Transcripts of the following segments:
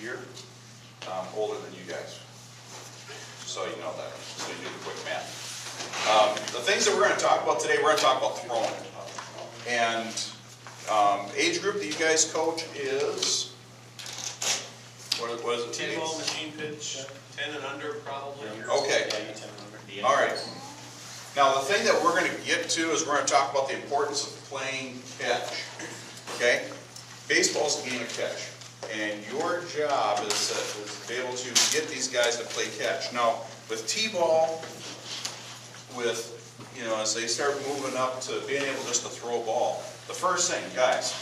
year older than you guys. So you know that. So you do the quick math. The things that we're going to talk about today, we're going to talk about throwing. And age group that you guys coach is, what is it? T-ball, machine pitch, 10 and under probably. Okay. Yeah, 10 and under. All right. Now the thing that we're going to get to is we're going to talk about the importance of playing catch. Okay? Baseball is a game of catch. And your job is to be able to get these guys to play catch. Now, with T-ball, as they start moving up to being able just to throw a ball, the first thing, guys,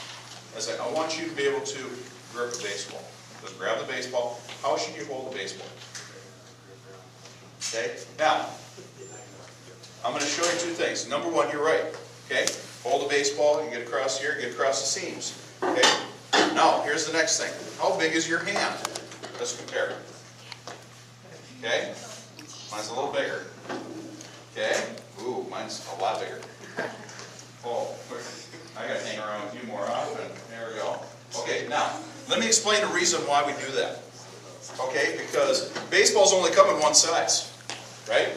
is I want you to be able to grip a baseball. Just grab the baseball. How should you hold the baseball? Okay? Now, I'm going to show you two things. Number one, you're right. Okay? Hold the baseball, you get across here, get across the seams. Okay? Now, here's the next thing. How big is your hand? Let's compare. Okay? Mine's a little bigger. Okay? Ooh, mine's a lot bigger. Oh, I gotta hang around with you more often. There we go. Okay, now, let me explain the reason why we do that. Okay, because baseball's only come in one size, right?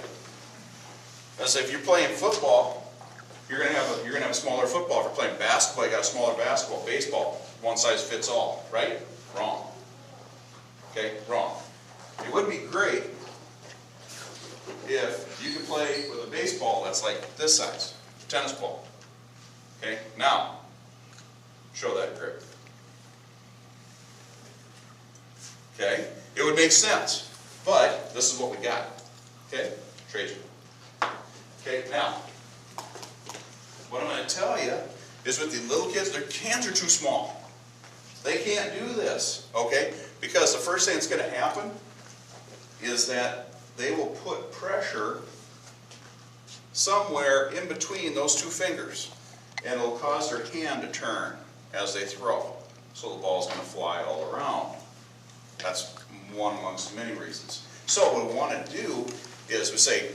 As if you're playing football, you're gonna have a smaller football. If you're playing basketball, you got a smaller basketball. Baseball, one size fits all, right? Wrong. Okay, wrong. It would be great if you could play with a baseball that's like this size, tennis ball. Okay, now, show that grip. Okay, it would make sense, but this is what we got. Okay, trade you. Okay, now, what I'm going to tell you is with the little kids, their hands are too small. They can't do this, okay? Because the first thing that's going to happen is that they will put pressure somewhere in between those two fingers, and it'll cause their hand to turn as they throw. So the ball's going to fly all around. That's one amongst many reasons. So what we want to do is we say,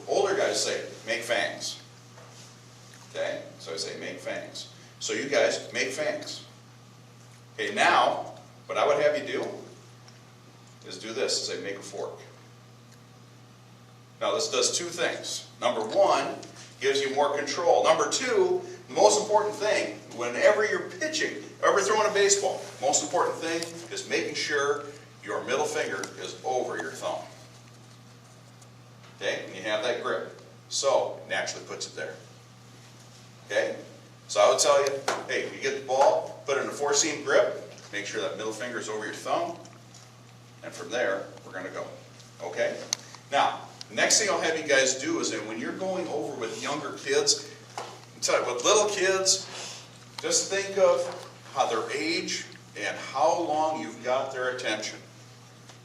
older guys say, make fangs. Okay? So I say, make fangs. So you guys, make fangs. Okay, now, what I would have you do is do this, is say, make a fork. Now this does two things. Number one, gives you more control. Number two, the most important thing, whenever you're pitching, ever throwing a baseball, most important thing is making sure your middle finger is over your thumb. Okay, and you have that grip. So, it naturally puts it there. Okay, so I would tell you, hey, you get the ball, put it in a four-seam grip, make sure that middle finger is over your thumb, and from there, we're going to go. Okay? Now, next thing I'll have you guys do is that when you're going over with younger kids, with little kids, just think of how their age and how long you've got their attention.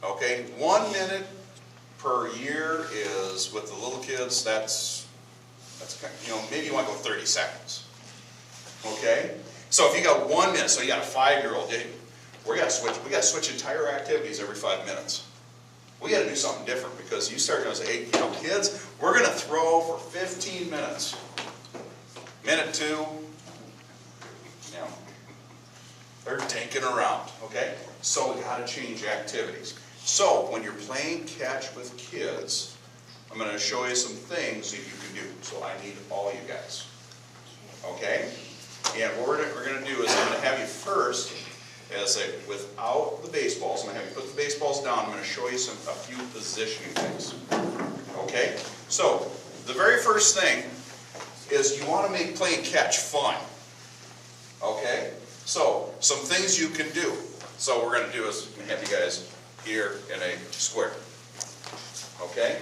Okay? 1 minute per year is, with the little kids, that's kind of, maybe you want to go 30 seconds. Okay? So if you got 1 minute, so you got a 5-year-old, we got to switch entire activities every 5 minutes. We got to do something different because you start to say, hey, kids, we're going to throw for 15 minutes. Minute 2, they're tanking around, okay? So we got to change activities. So when you're playing catch with kids, I'm going to show you some things that you can do. So I need all you guys, okay? And what we're going to do is I'm going to have you first, without the baseballs, I'm going to have you put the baseballs down. I'm going to show you a few positioning things, okay? So the very first thing is you want to make playing catch fun, okay? So some things you can do. So what we're going to do is I'm going to have you guys here in a square, okay?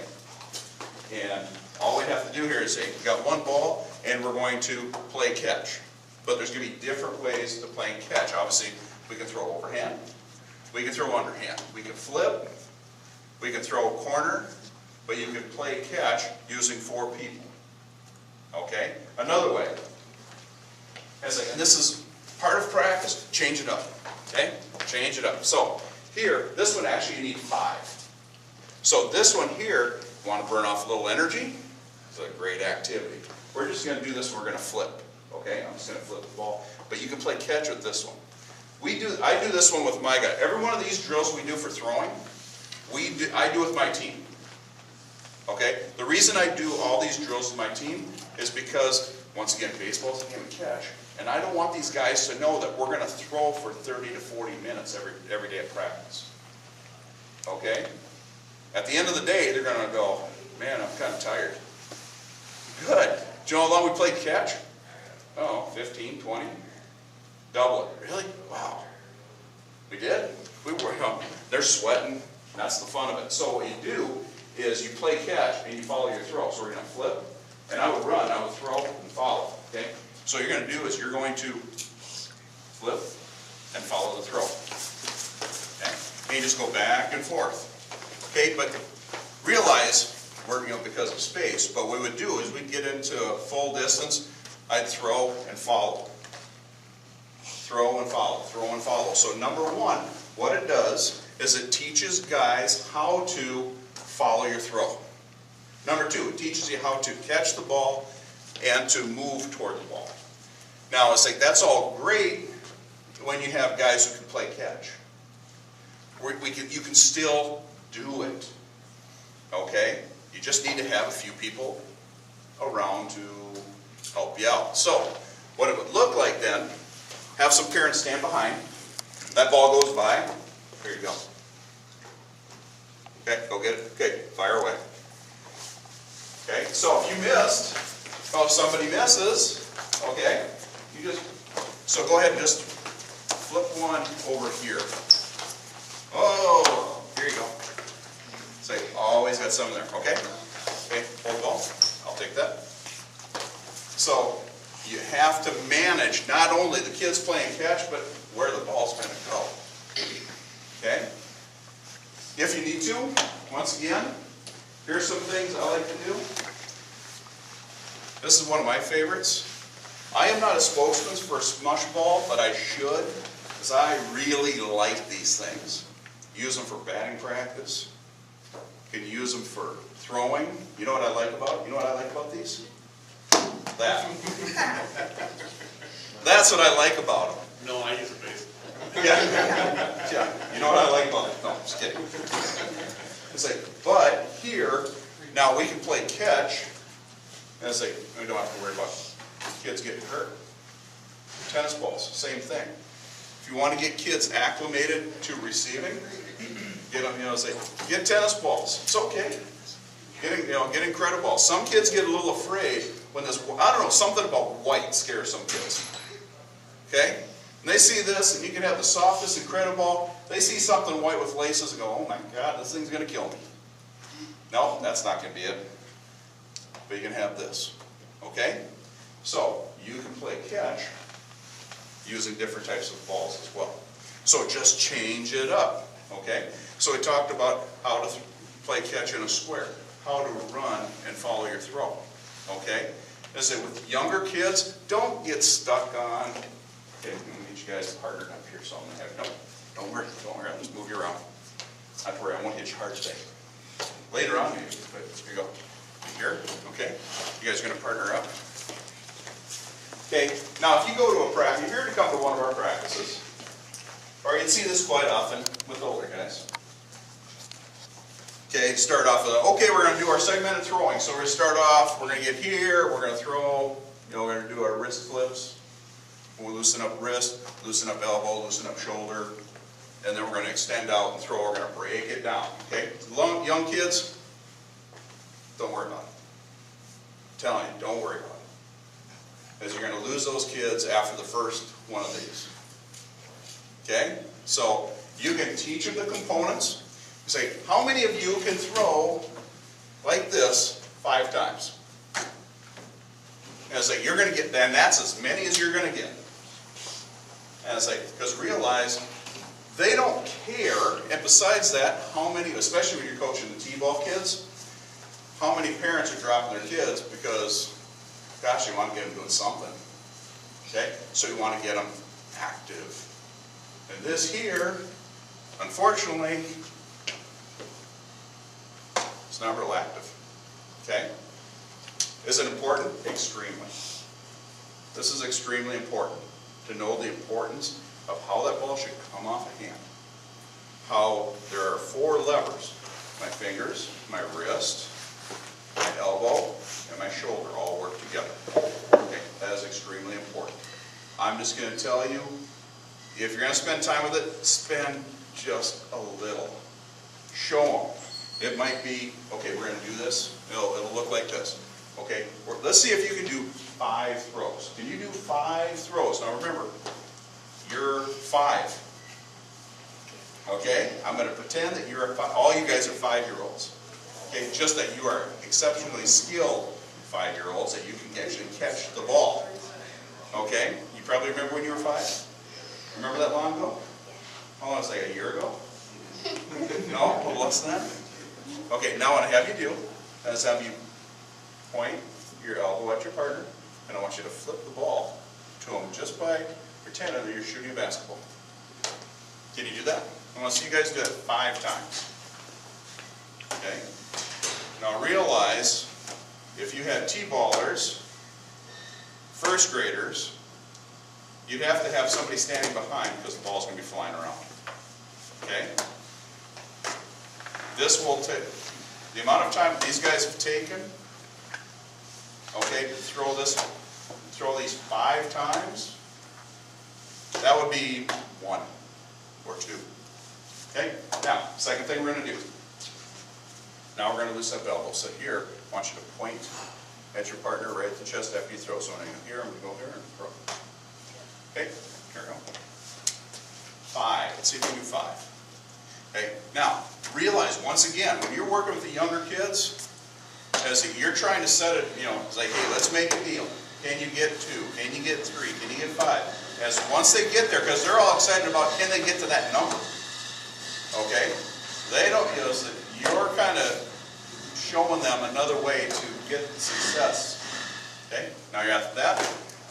And all we have to do here is say, we've got one ball, and we're going to play catch. But there's going to be different ways to playing catch. Obviously, we can throw overhand, we can throw underhand, we can flip, we can throw corner, but you can play catch using 4 people. Okay? Another way, and this is part of practice, change it up. Okay? Change it up. So, here, this one actually you need 5. So this one here, you want to burn off a little energy? It's a great activity. We're just going to do this, we're going to flip. Okay? I'm just going to flip the ball. But you can play catch with this one. I do this one with my guy. Every one of these drills we do for throwing, I do with my team. Okay? The reason I do all these drills with my team is because, once again, baseball's a game of catch. And I don't want these guys to know that we're going to throw for 30 to 40 minutes every day at practice. Okay? At the end of the day, they're going to go, man, I'm kind of tired. Good. Do you know how long we played catch? Oh, 15, 20. Double it. Really? Wow. We did? We were, they're sweating. That's the fun of it. So what you do is you play catch and you follow your throw. So we're going to flip, and I would run, I would throw, and follow. Okay? So what you're going to do is you're going to flip and follow the throw. Okay? And you just go back and forth. Okay? But realize, because of space, but what we would do is we'd get into a full distance, I'd throw and follow. Throw and follow, throw and follow. So number one, what it does is it teaches guys how to follow your throw. Number two, it teaches you how to catch the ball and to move toward the ball. Now, it's like that's all great when you have guys who can play catch. You can still do it, okay? You just need to have a few people around to help you out. So, what it would look like then, have some parents stand behind. That ball goes by. There you go. Okay, go get it. Okay, fire away. Okay, so if you missed, if somebody misses, okay, so go ahead and just flip one over here. Oh, here you go. So you always got some in there, okay? Okay, hold the ball. I'll take that. So you have to manage not only the kids playing catch, but where the ball's going to go. Okay? If you need to, once again, here's some things I like to do. This is one of my favorites. I am not a spokesman for smush ball, but I should, because I really like these things. Use them for batting practice. You can use them for throwing. You know what I like about these? That. That's what I like about them. No, I use a baseball. Yeah. You know what I like about it? No, just kidding. It's like, but here, now we can play catch, and it's like, we don't have to worry about kids getting hurt. Tennis balls, same thing. If you want to get kids acclimated to receiving, get them, say, get tennis balls. It's okay. Getting credit balls. Some kids get a little afraid when this, I don't know, something about white scares some kids. Okay? And they see this, and you can have the softest incredible ball. They see something white with laces and go, oh my God, this thing's going to kill me. No, that's not going to be it. But you can have this. Okay? So, you can play catch using different types of balls as well. So just change it up. Okay? So we talked about how to play catch in a square, how to run and follow your throw. Okay? As I say, with younger kids, don't get stuck on, okay, I'm going to get you guys partnered up here, so I'm going to have, no, don't worry, I'll just move you around. Not to worry, I won't hit you hard today. Later on, maybe, but here you go. Here, okay? You guys are going to partner up. Okay, now if you go to a practice, if you're to come to one of our practices, or you'd see this quite often with older guys. Okay, start off with, okay, we're going to do our segmented throwing. So we're going to start off, we're going to get here, we're going to throw, we're going to do our wrist flips. We'll loosen up wrist, loosen up elbow, loosen up shoulder, and then we're going to extend out and throw. We're going to break it down. Okay, young kids, don't worry about it. I'm telling you, don't worry about it. Because you're going to lose those kids after the first one of these. Okay, so you can teach them the components. You say, how many of you can throw like this 5 times? And it's like, you're going to get, and that's as many as you're going to get. And it's like, because realize, they don't care, and besides that, how many, especially when you're coaching the T-ball kids, how many parents are dropping their kids because, gosh, you want to get them doing something. Okay? So you want to get them active. And this here, unfortunately, it's not real active. Okay? Is it important? Extremely. This is extremely important, to know the importance of how that ball should come off a hand. How there are 4 levers: my fingers, my wrist, my elbow, and my shoulder all work together. Okay, that is extremely important. I'm just going to tell you, if you're going to spend time with it, spend just a little. Show them. It might be, okay, we're going to do this. It'll look like this. Okay, let's see if you can do 5 throws. Can you do 5 throws? Now remember, you're 5. Okay, I'm going to pretend that you're all you guys are 5-year-olds. Okay, just that you are exceptionally skilled 5-year-olds, that you can actually catch the ball. Okay, you probably remember when you were 5? Remember that long ago? How long was it, like a year ago? No, a little less than that? Okay, now what I have you do is have you point your elbow at your partner, and I want you to flip the ball to him just by pretending that you're shooting a basketball. Can you do that? I want to see you guys do it 5 times. Okay? Now realize, if you had T-ballers, first graders, you'd have to have somebody standing behind because the ball's going to be flying around. Okay? This will take, the amount of time these guys have taken, okay, to throw these 5 times, that would be 1 or 2. Okay? Now, second thing we're going to do. Now we're going to loosen up elbows. So here, I want you to point at your partner right at the chest after you throw. So when I go here, I'm going to go here and throw. Okay? Here we go. 5. Let's see if we can do 5. Okay? Now, realize, once again, when you're working with the younger kids, as you're trying to set it, it's like, hey, let's make a deal. Can you get 2? Can you get 3? Can you get 5? As once they get there, because they're all excited about, can they get to that number? Okay? They don't, you're kind of showing them another way to get success. Okay? Now you're at that.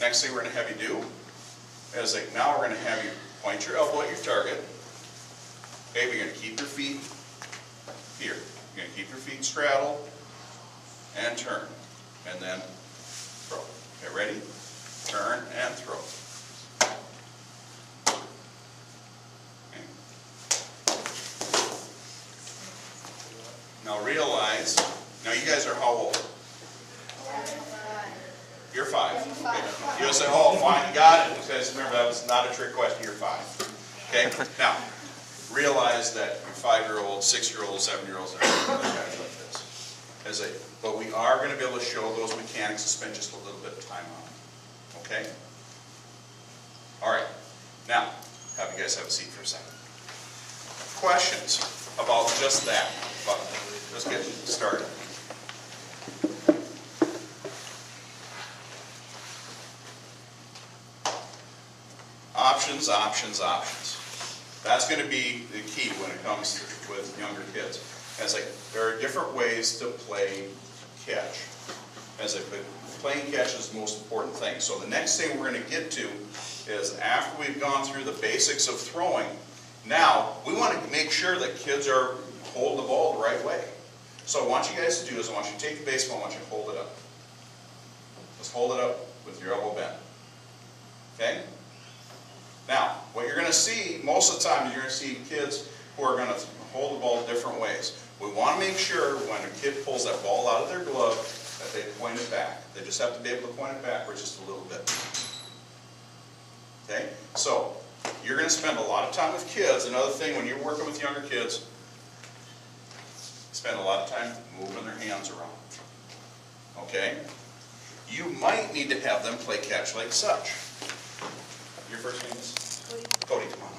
Next thing we're going to have you do is like, now we're going to have you point your elbow at your target. Okay, we're going to keep your feet here. You're going to keep your feet straddled and turn. And then throw. Okay, ready? Turn and throw. Okay. Now realize, now you guys are how old? You're 5. Okay. You'll say, oh, fine, you got it. Because remember, that was not a trick question. You're 5. Okay? Now, realize that 5-year-olds, 6-year-olds, 7-year-olds, and guys like this. But we are going to be able to show those mechanics and spend just a little bit of time on them. Okay? All right. Now, have you guys have a seat for a second. Questions about just that? But let's get started. Options, options, options. That's going to be the key when it comes with younger kids. It's like there are different ways to play catch. But playing catch is the most important thing. So the next thing we're going to get to is after we've gone through the basics of throwing, now we want to make sure that kids are holding the ball the right way. So what I want you guys to do is I want you to take the baseball, I want you to hold it up. Just hold it up with your elbow bent. Okay? Now, what you're going to see, most of the time, you're going to see kids who are going to hold the ball different ways. We want to make sure when a kid pulls that ball out of their glove that they point it back. They just have to be able to point it backwards just a little bit. Okay? So, you're going to spend a lot of time with kids. Another thing, when you're working with younger kids, spend a lot of time moving their hands around. Okay? You might need to have them play catch like such. Your first name is? Cody, come on.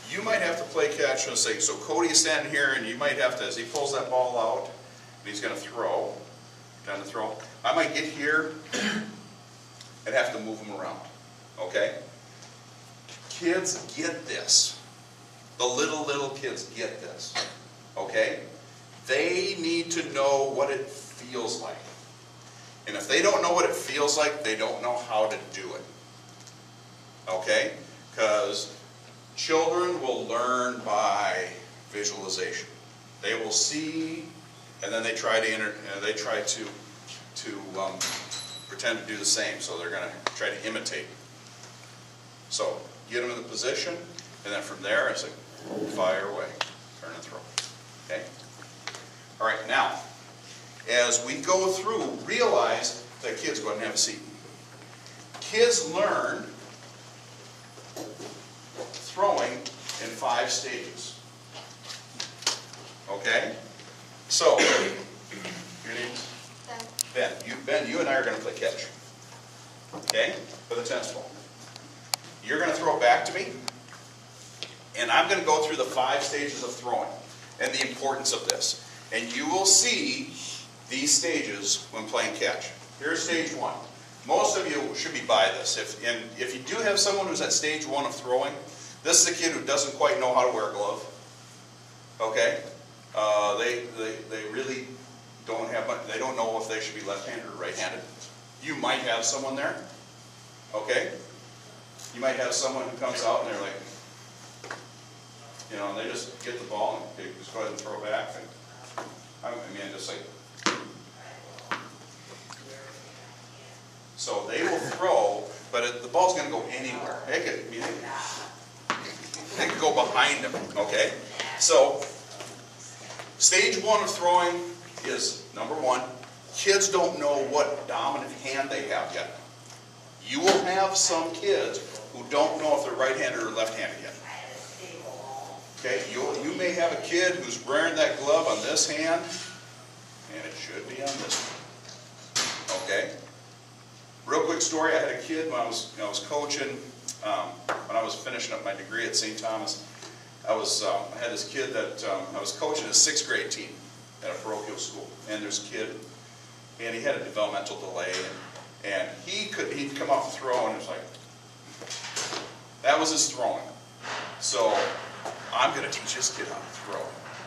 You might have to play catch and say, so Cody is standing here and you might have to, as he pulls that ball out, and he's going to throw, I might get here and have to move him around. Okay? Kids get this. The little kids get this. Okay? They need to know what it feels like. And if they don't know what it feels like, they don't know how to do it. Okay? Because children will learn by visualization. They will see, and then they try to pretend to do the same. So they're going to try to imitate. So get them in the position, and then from there, it's like, fire away, turn and throw, okay? All right, now, as we go through, realize that kids, go ahead and have a seat. Kids learn throwing in 5 stages, okay? So, your name's? Ben, you and I are going to play catch, okay, with a tennis ball. You're going to throw it back to me, and I'm going to go through the 5 stages of throwing and the importance of this. And you will see these stages when playing catch. Here's stage 1. Most of you should be by this. If you do have someone who's at stage 1 of throwing, this is a kid who doesn't quite know how to wear a glove, okay? They really don't have much, they don't know if they should be left-handed or right-handed. You might have someone there, okay? You might have someone who comes out and they're like, you know, and they just get the ball and they just go ahead and throw back. And, I mean, just like, so they will throw, but the ball's going to go anywhere. They could go behind them, okay? So, stage 1 of throwing is, number 1, kids don't know what dominant hand they have yet. You will have some kids who don't know if they're right-handed or left-handed yet. Okay, you may have a kid who's wearing that glove on this hand, and it should be on this one. Okay? Real quick story, I had a kid when I was coaching, when I was finishing up my degree at St. Thomas. I had this kid that I was coaching a 6th grade team at a parochial school. And there's a kid, and he had a developmental delay, and he'd come up and throw, and it was like, that was his throwing. So I'm going to teach this kid how to throw.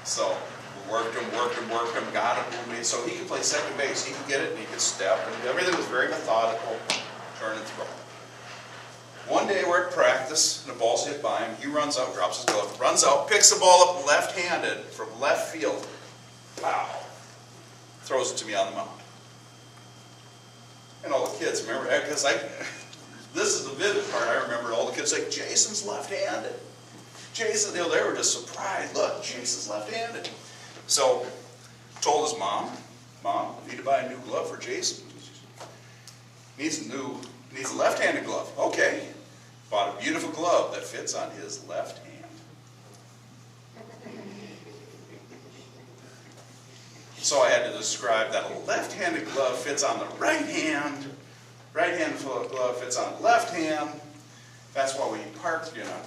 So we worked him, got him, so he could play second base. He could get it, and he could step, and everything was very methodical, turn and throw. One day we're at practice, and the ball's hit by him. He runs out, drops his glove, runs out, picks the ball up left-handed from left field. Wow. Throws it to me on the mound. And all the kids, remember, because this is the vivid part, I remember all the kids say, Jason's left-handed. Jason, they were just surprised. Look, Jason's left-handed. So, told his mom, I need to buy a new glove for Jason. Needs a left-handed glove. Okay. Bought a beautiful glove that fits on his left hand. So I had to describe that a left-handed glove fits on the right hand. Right-handed glove fits on the left hand. That's why we park in a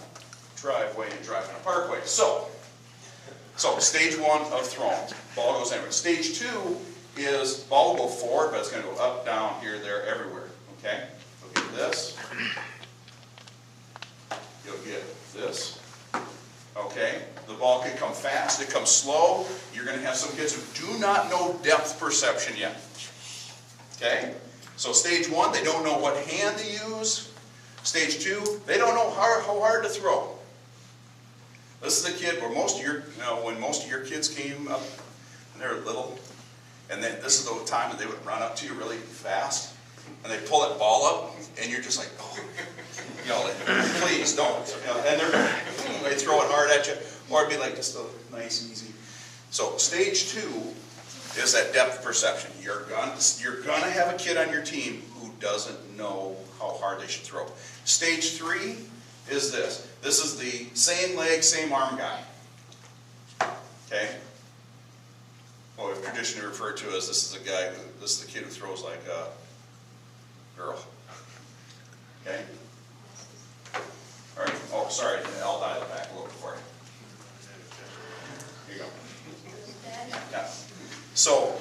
driveway and drive in a parkway. So stage 1 of throwing. Ball goes anywhere. Stage 2 is ball will go forward, but it's going to go up, down, here, there, everywhere. Okay? You'll get this. You'll get this. Okay? The ball can come fast. It comes slow. You're going to have some kids who do not know depth perception yet. Okay? So stage 1, they don't know what hand to use. Stage 2, they don't know how hard to throw. This is a kid where when most of your kids came up and they were little, and then this is the time that they would run up to you really fast, and they pull that ball up, and you're just like, oh, please don't. And they throw it hard at you, or it'd be like just a nice, easy. So stage 2 is that depth perception. You're gonna have a kid on your team who doesn't know how hard they should throw. Stage 3 is this. This is the same leg, same arm guy. Okay? Well, we've traditionally referred to as this is the kid who throws like a girl. Okay? All right. Oh, sorry. I'll dial it back a little bit for you. Here you go. Yeah. So,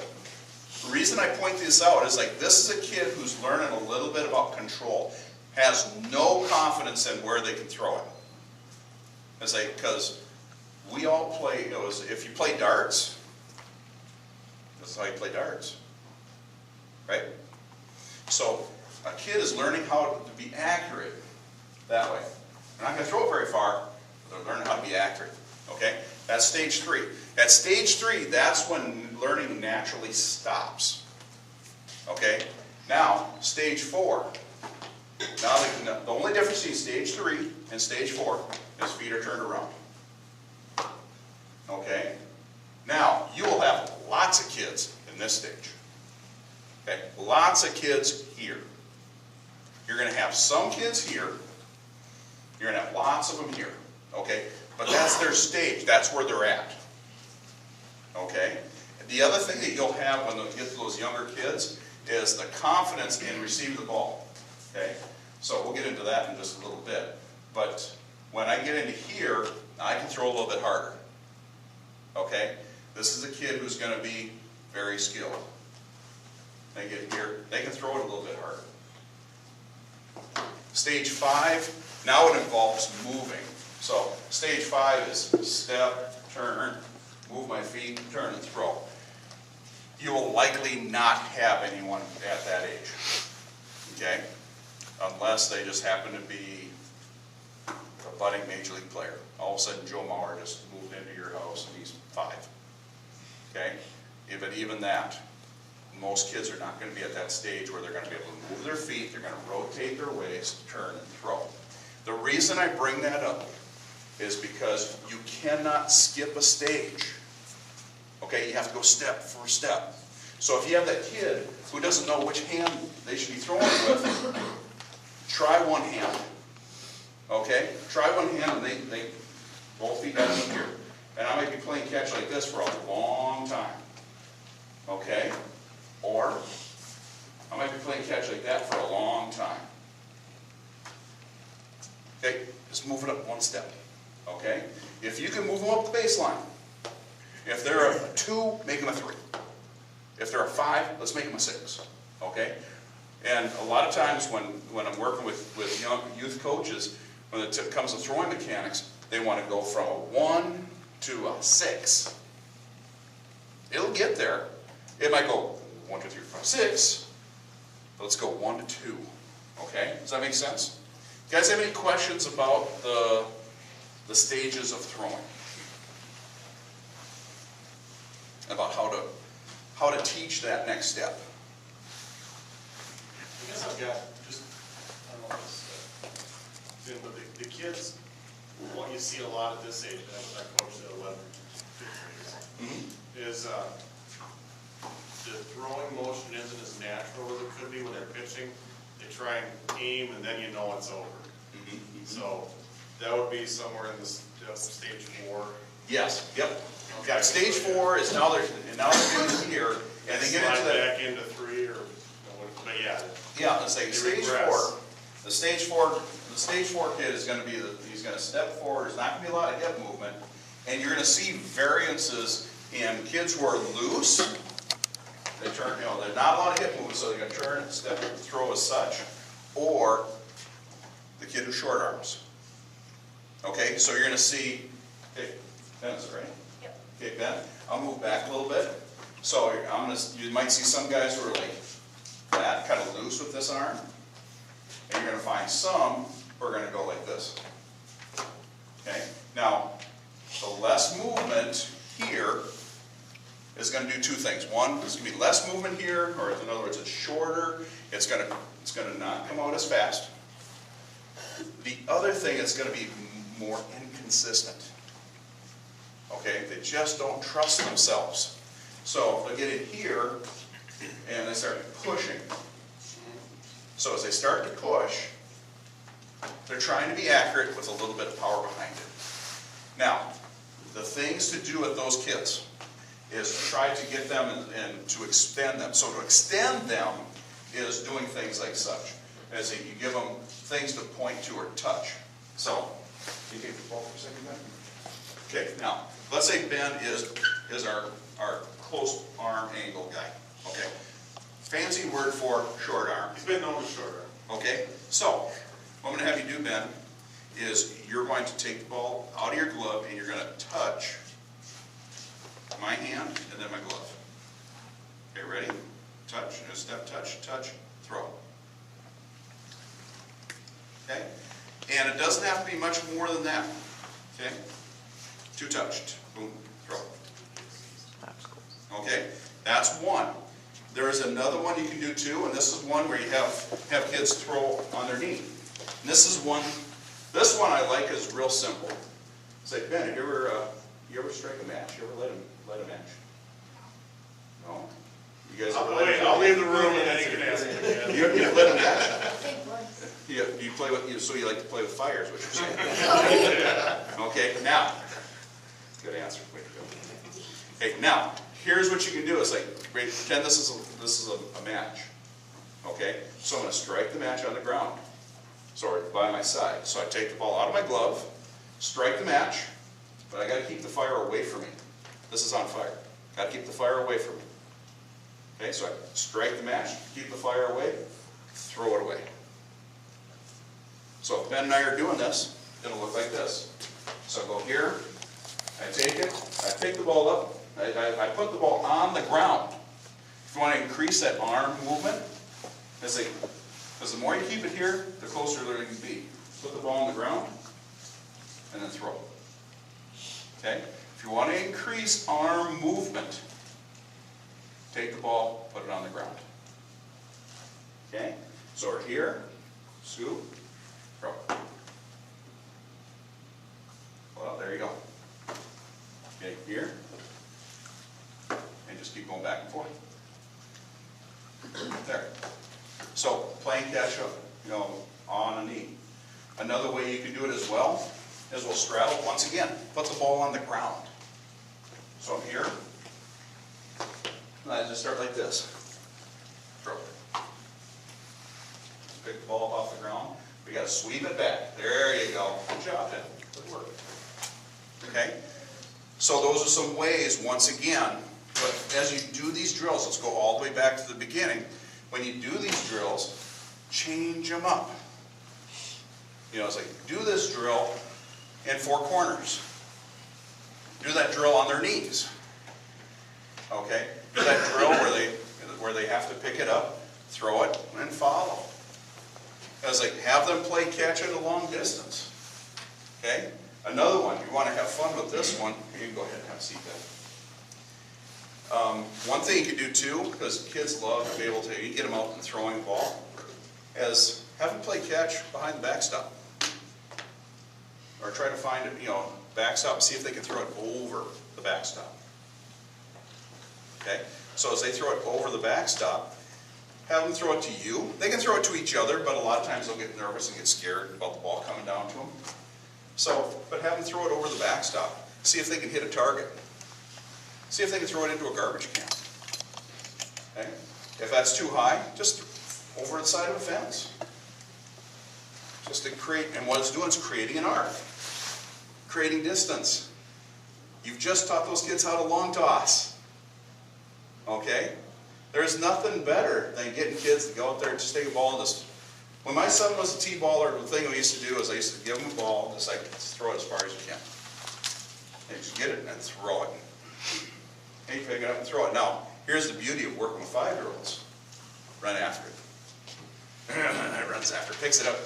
the reason I point this out is like this is a kid who's learning a little bit about control. Has no confidence in where they can throw it. It's like, because we all play, if you play darts, that's how you play darts, right? So a kid is learning how to be accurate that way. They're not going to throw it very far, but they're learning how to be accurate, okay? That's stage 3. At stage 3, that's when learning naturally stops, okay? Now, stage 4. Now the only difference between stage 3 and stage 4 is feet are turned around. Okay? Now, you will have lots of kids in this stage. Okay? Lots of kids here. You're going to have some kids here. You're going to have lots of them here. Okay? But that's their stage. That's where they're at. Okay? The other thing that you'll have when you get to those younger kids is the confidence in receiving the ball. Okay? So we'll get into that in just a little bit. But when I get into here, I can throw a little bit harder. Okay? This is a kid who's going to be very skilled. They get here, they can throw it a little bit harder. Stage 5, now it involves moving. So stage 5 is step, turn, move my feet, turn and throw. You will likely not have anyone at that age. Okay? Unless they just happen to be a budding major league player. All of a sudden Joe Mauer just moved into your house and he's 5. Okay? But even that, most kids are not going to be at that stage where they're going to be able to move their feet, they're going to rotate their waist, turn and throw. The reason I bring that up is because you cannot skip a stage. Okay, you have to go step for step. So if you have that kid who doesn't know which hand they should be throwing with, try one hand. Okay, try one hand and they both feet down in here. And I might be playing catch like this for a long time. Okay? Or I might be playing catch like that for a long time. Okay, just move it up one step. Okay? If you can move them up the baseline. If they're a 2, make them a 3. If they're a 5, let's make them a 6. Okay? And a lot of times when I'm working with young youth coaches, when it comes to throwing mechanics, they want to go from a 1 to a 6. It'll get there. It might go 1, 2, 3, 4, 5, 6. But let's go 1 to 2. Okay? Does that make sense? You guys have any questions about the stages of throwing? About how to teach that next step? I guess I've got just, I don't know if this, but the kids, what you see a lot at this age, and I coached at 11, 15 years, is the throwing motion isn't as natural as it could be when they're pitching. They try and aim and then you know it's over. So that would be somewhere in this stage 4. Yes, yep. Okay. Stage 4 is now they're doing here, and they get into that. Back into 3 or, but yeah. Yeah, let's say stage 4. The stage 4 kid is going to be he's going to step forward. There's not going to be a lot of hip movement, and you're going to see variances in kids who are loose. They turn, there's not a lot of hip movement, so they're going to turn, step, throw as such, or the kid who short arms. Okay, so you're going to see. Okay, Ben, is it ready? Yep. Okay, Ben, I'll move back a little bit. So you might see some guys who are like that, kind of loose with this arm. And you're going to find some who are going to go like this. Okay? Now, the less movement here is going to do 2 things. One, there's going to be less movement here, or in other words, it's shorter. It's going to not come out as fast. The other thing is going to be more inconsistent. Okay? They just don't trust themselves. So if they get in here and they start pushing. So as they start to push, they're trying to be accurate with a little bit of power behind it. Now, the things to do with those kids is try to get them and to extend them. So to extend them is doing things like such. As you give them things to point to or touch. So, can you take the ball for a second, Ben? Okay, now, let's say Ben is our close arm angle guy. Okay. Fancy word for short arm. He's been known as short arm. Okay, so what I'm going to have you do, Ben, is you're going to take the ball out of your glove and you're going to touch my hand and then my glove. Okay, ready? Touch, step, touch, touch, throw. Okay, and it doesn't have to be much more than that. Okay, 2 touched, boom, throw. Okay, that's one. There is another one you can do too, and this is one where you have kids throw on their knee. And this one I like is real simple. It's like, Ben, you ever strike a match? You ever light a match? No? You guys ever light a match? I'll leave the room and then you can ask me again. You lit a match? You play with, so you like to play with fire is what you're saying? Okay, now, good answer, way to go. Okay, now, here's what you can do. It's like, pretend this is a match. Okay, so I'm going to strike the match on the ground. So by my side. So I take the ball out of my glove, strike the match, but I got to keep the fire away from me. This is on fire. Got to keep the fire away from me. Okay, so I strike the match, keep the fire away, throw it away. So if Ben and I are doing this, it'll look like this. So I go here, I take it, I pick the ball up, I put the ball on the ground. If you want to increase that arm movement, because the more you keep it here, the closer you can be. Put the ball on the ground, and then throw. Okay? If you want to increase arm movement, take the ball, put it on the ground. Okay? So we're here, scoop, throw. Well, there you go. Okay, here, and just keep going back and forth. There. So, playing catch up, on a knee. Another way you can do it as well is we'll straddle, once again, put the ball on the ground. So I'm here, and I just start like this. Throw. Pick the ball off the ground. We got to sweep it back. There you go. Good job, Ben. Good work. Okay? So those are some ways, once again, but as you do these drills, let's go all the way back to the beginning. When you do these drills, change them up. It's like, do this drill in 4 corners. Do that drill on their knees. Okay? Do that drill where they have to pick it up, throw it, and follow. It's like, have them play catch at a long distance. Okay? Another one, you want to have fun with this one, you can go ahead and have a seat then. One thing you can do too, because kids love to be able to, you get them out and throwing the ball, is have them play catch behind the backstop. Or try to find it, backstop and see if they can throw it over the backstop. Okay? So as they throw it over the backstop, have them throw it to you. They can throw it to each other, but a lot of times they'll get nervous and get scared about the ball coming down to them. So, but have them throw it over the backstop. See if they can hit a target. See if they can throw it into a garbage can. Okay? If that's too high, just over the side of a fence. Just to create, and what it's doing is creating an arc. Creating distance. You've just taught those kids how to long toss. Okay? There's nothing better than getting kids to go out there and just take a ball and just... When my son was a T-baller, the thing we used to do is I used to give him a ball, just like, throw it as far as you can. And just get it and then throw it. And you pick it up and throw it. Now, here's the beauty of working with 5-year-olds. Run after it. Runs after it, picks it up,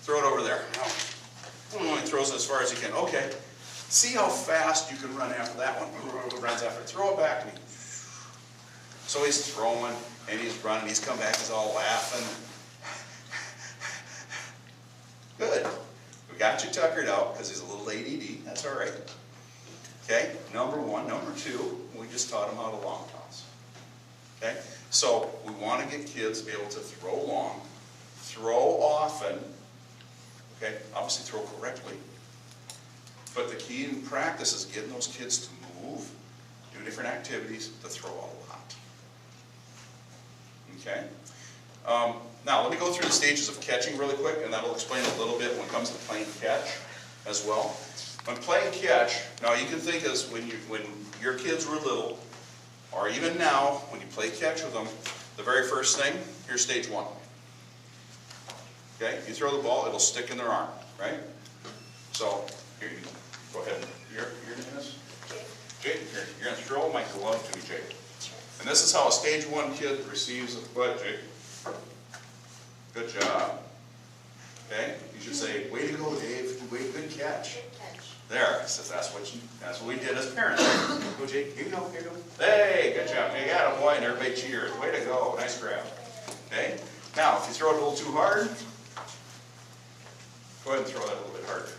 throw it over there. Now, he throws it as far as he can. Okay, see how fast you can run after that one. Runs after it. Throw it back to me. So he's throwing, and he's running, he's come back, he's all laughing. Good. We got you tuckered out, because he's a little ADD, that's all right. Okay, number 1. Number 2, we just taught him how to long toss. Okay, so we want to get kids to be able to throw long, throw often, okay, obviously throw correctly. But the key in practice is getting those kids to move, do different activities, to throw a lot. Okay? Now, let me go through the stages of catching really quick, and that'll explain a little bit when it comes to playing catch as well. When playing catch, now you can think as when your kids were little, or even now, when you play catch with them, the very first thing, here's stage 1. Okay? You throw the ball, it'll stick in their arm, right? So, here you go ahead. You're doing this? Jake, here, you're going to throw my glove to me, Jake. And this is how a stage 1 kid receives a butt, Jake. Good job. Okay? You should say, way to go, Dave. Good catch. There. So that's what we did as parents. Go, Jake. Here you go. Here you go. Hey, good job. You got a boy, and everybody cheers. Way to go. Nice grab. Okay? Now, if you throw it a little too hard, Go ahead and throw that a little bit harder.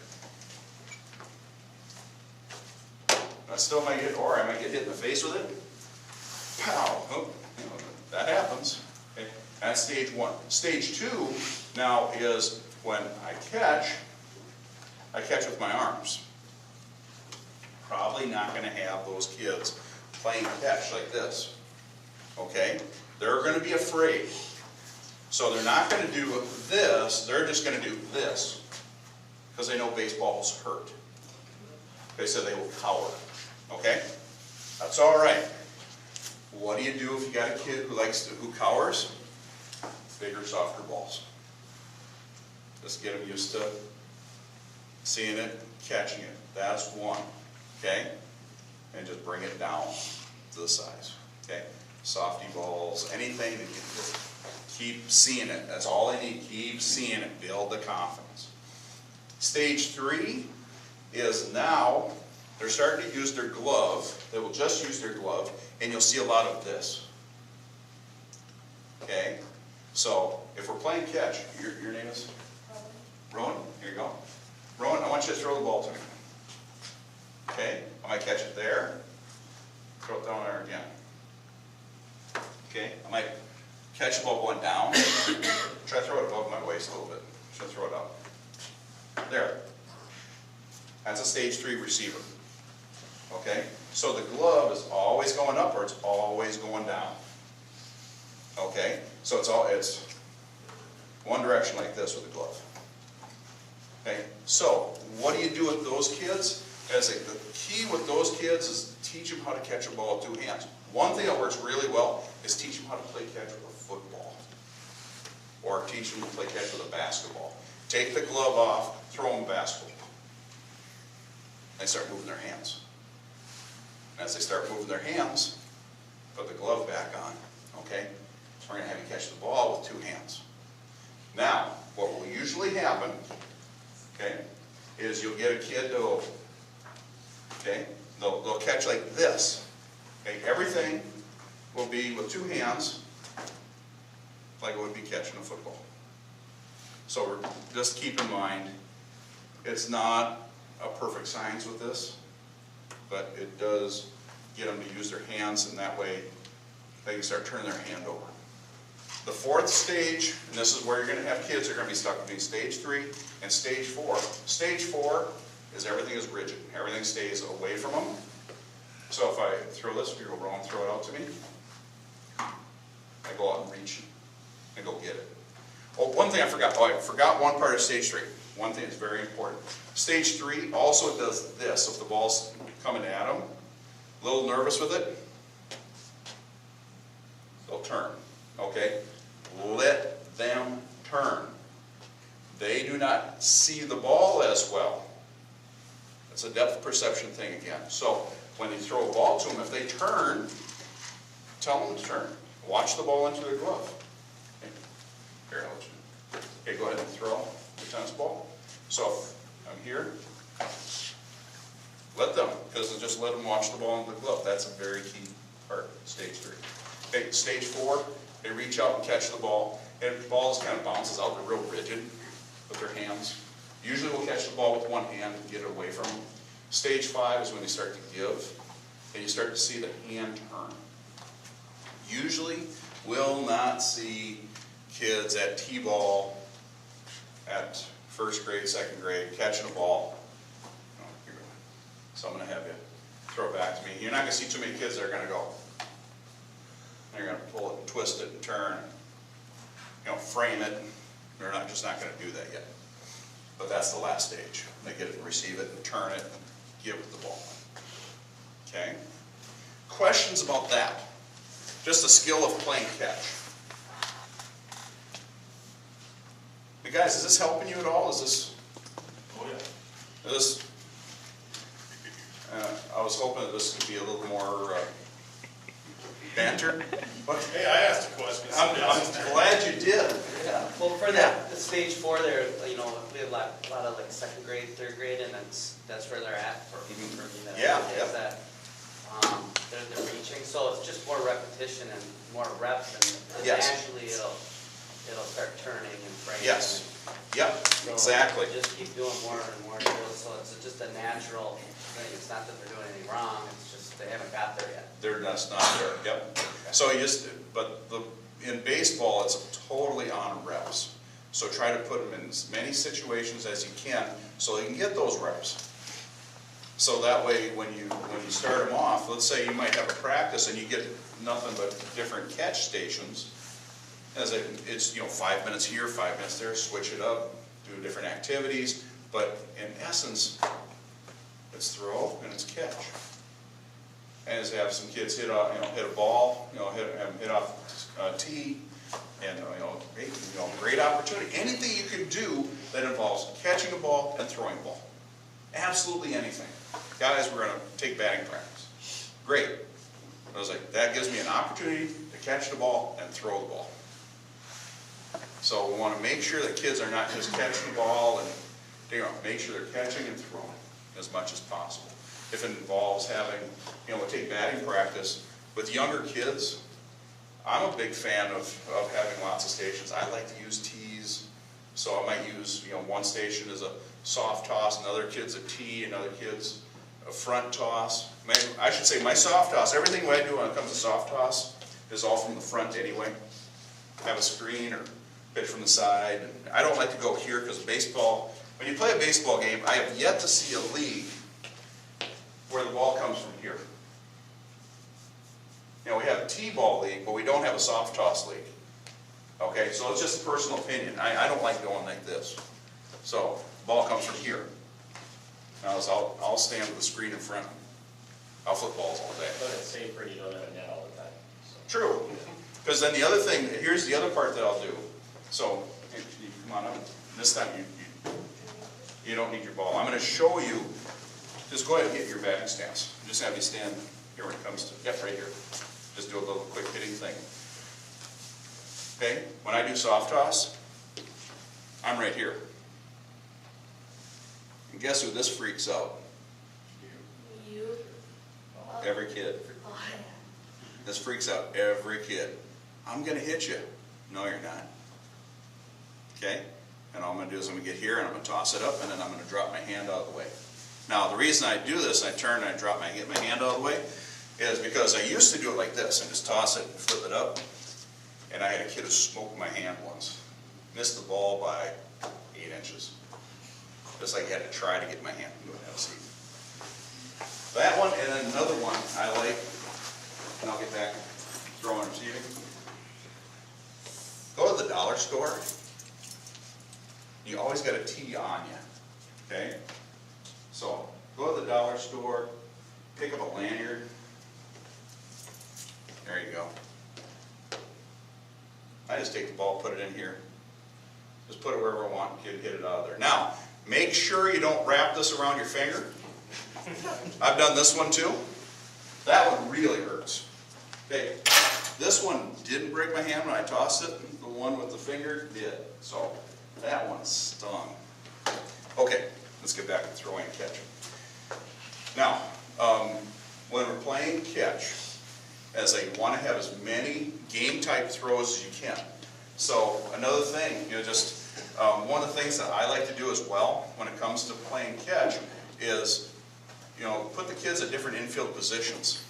I still might get, or I might get hit in the face with it. Pow, oh, you know, that happens. Okay, that's stage one. Stage two now is when I catch with my arms. Probably not gonna have those kids playing catch like this, okay? They're gonna be afraid. So they're not gonna do this, they're just gonna do this, because they know baseball's hurt. They said they will cower, okay? That's all right. What do you do if you got a kid who cowers? Bigger, softer balls. Just get them used to seeing it, catching it. That's one, okay? And just bring it down to the size, okay? Softy balls, anything that you just keep seeing it. That's all they need. Keep seeing it. Build the confidence. Stage three is now they're starting to use their glove. They will just use their glove, and you'll see a lot of this. Okay? So, if we're playing catch, your name is? Rowan. Here you go. Rowan, I want you to throw the ball to me. Okay? I might catch it there. Throw it down there again. Okay? I might catch the ball going down. Try to throw it above my waist a little bit. Try to throw it up. There. That's a stage three receiver. Okay? So the glove is always going up or it's always going down. Okay? So it's one direction like this with the glove. Okay? So, what do you do with those kids? The key with those kids is teach them how to catch a ball with two hands. One thing that works really well is teach them how to play catch with a football. Or teach them to play catch with a basketball. Take the glove off, throw them a basketball. They start moving their hands. As they start moving their hands, put the glove back on. Okay? We're going to have you catch the ball with two hands. Now, what will usually happen, okay, is you'll get a kid to, okay, they'll catch like this. Okay, everything will be with two hands, like it would be catching a football. So just keep in mind, it's not a perfect science with this, but it does get them to use their hands, and that way they can start turning their hand over. The fourth stage, and this is where you're going to have kids that are going to be stuck between stage three and stage four. Stage four is everything is rigid. Everything stays away from them. So if I throw this, you go wrong, throw it out to me. I go out and reach and go get it. Oh, one thing I forgot. Oh, I forgot one part of stage three. One thing that's very important. Stage three also does this. If the ball's coming at them, a little nervous with it, they'll turn. Okay? Let them turn. They do not see the ball as well. It's a depth perception thing again. So when you throw a ball to them, if they turn, tell them to turn. Watch the ball into their glove. Okay? Here, I'll let you. Okay, go ahead and throw the tennis ball. So if I'm here, let them, because just let them watch the ball into the glove. That's a very key part, stage three. Okay, stage four, they reach out and catch the ball. And the ball just kind of bounces out. They're real rigid with their hands. Usually we'll catch the ball with one hand and get it away from them. Stage five is when they start to give, and you start to see the hand turn. Usually we'll not see kids at T-ball at first grade, second grade, catching a ball. Oh, here we go. So I'm going to have you throw it back to me. You're not going to see too many kids that are going to go. They're going to pull it and twist it and turn, frame it. They're just not going to do that yet. But that's the last stage. They get it and receive it and turn it and give it the ball. Okay? Questions about that? Just the skill of playing catch. Hey guys, is this helping you at all? Is this? Oh yeah. This? I was hoping that this could be a little more banter. But Hey, I asked a question. I'm glad you did. Yeah, well, for the stage four there, we have a lot of like second grade, third grade, and that's where they're at for me. Yeah, Is that they're reaching, so it's just more repetition and more reps, and Yes. eventually it'll start turning and framing. Yes. Yep, exactly. Just keep doing more and more drills, so it's just a natural thing. It's not that they're doing anything wrong, it's just they haven't got there yet. They're just not there, yep. So you just, in baseball, it's totally on reps. So try to put them in as many situations as you can, so they can get those reps. So that way, when you start them off, let's say you might have a practice and you get nothing but different catch stations. It's 5 minutes here, 5 minutes there, switch it up, do different activities, but in essence, it's throw and it's catch. And have some kids hit a ball, hit off a tee, and great opportunity. Anything you can do that involves catching a ball and throwing a ball. Absolutely anything. Guys, we're going to take batting practice. Great. I was like, that gives me an opportunity to catch the ball and throw the ball. So we want to make sure that kids are not just catching the ball, and make sure they're catching and throwing as much as possible. If it involves having, we take batting practice with younger kids, I'm a big fan of having lots of stations. I like to use tees, so I might use, one station is a soft toss, another kid's a tee, another kid's a front toss. I should say my soft toss, everything I do when it comes to soft toss is all from the front anyway. Have a screen or pitch from the side. And I don't like to go here because baseball, when you play a baseball game, I have yet to see a league where the ball comes from here. We have a T-ball league, but we don't have a soft toss league. Okay, so it's just a personal opinion. I don't like going like this. So, the ball comes from here. Now, I'll stand with the screen in front. I'll flip balls all day. But it's safer, you don't have a net all the time. So. True. Because then the other thing, here's the other part that I'll do. So, you come on up. This time you don't need your ball. I'm going to show you. Just go ahead and get your batting stance. Just have you stand here when it comes to, right here. Just do a little quick hitting thing. Okay, when I do soft toss, I'm right here. And guess who this freaks out? You? Every kid. Oh, This freaks out every kid. I'm going to hit you. No, you're not. Okay? And all I'm going to do is I'm going to get here and I'm going to toss it up and then I'm going to drop my hand out of the way. Now, the reason I do this, I turn and I get my hand out of the way, is because I used to do it like this and just toss it and flip it up. And I had a kid who smoked my hand once. Missed the ball by 8 inches. Just like he had to try to get my hand. Go ahead and see. That one, and then another one I like, and I'll get back to throwing and receiving. Go to the dollar store. You always got a tee on you. Okay? So, go to the dollar store, pick up a lanyard. There you go. I just take the ball, put it in here. Just put it wherever I want, and hit it out of there. Now, make sure you don't wrap this around your finger. I've done this one too. That one really hurts. Okay, this one didn't break my hand when I tossed it. The one with the finger did. So, that one stung. Okay, let's get back to throwing and catching. Now, when we're playing catch, as I want to have as many game-type throws as you can. So another thing, one of the things that I like to do as well when it comes to playing catch is, put the kids at different infield positions.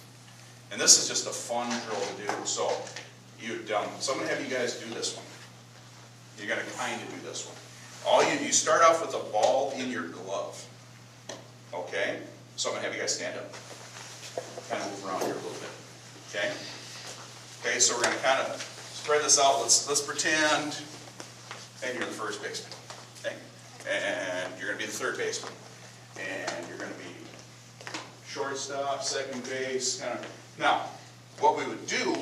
And this is just a fun drill to do. So so I'm going to have you guys do this one. You're going to kind of do this one. You start off with the ball in your glove. Okay? So I'm going to have you guys stand up. Kind of move around here a little bit. Okay? Okay, so we're going to kind of spread this out. Let's pretend, and you're the first baseman. Okay? And you're going to be the third baseman. And you're going to be shortstop, second base. Now, what we would do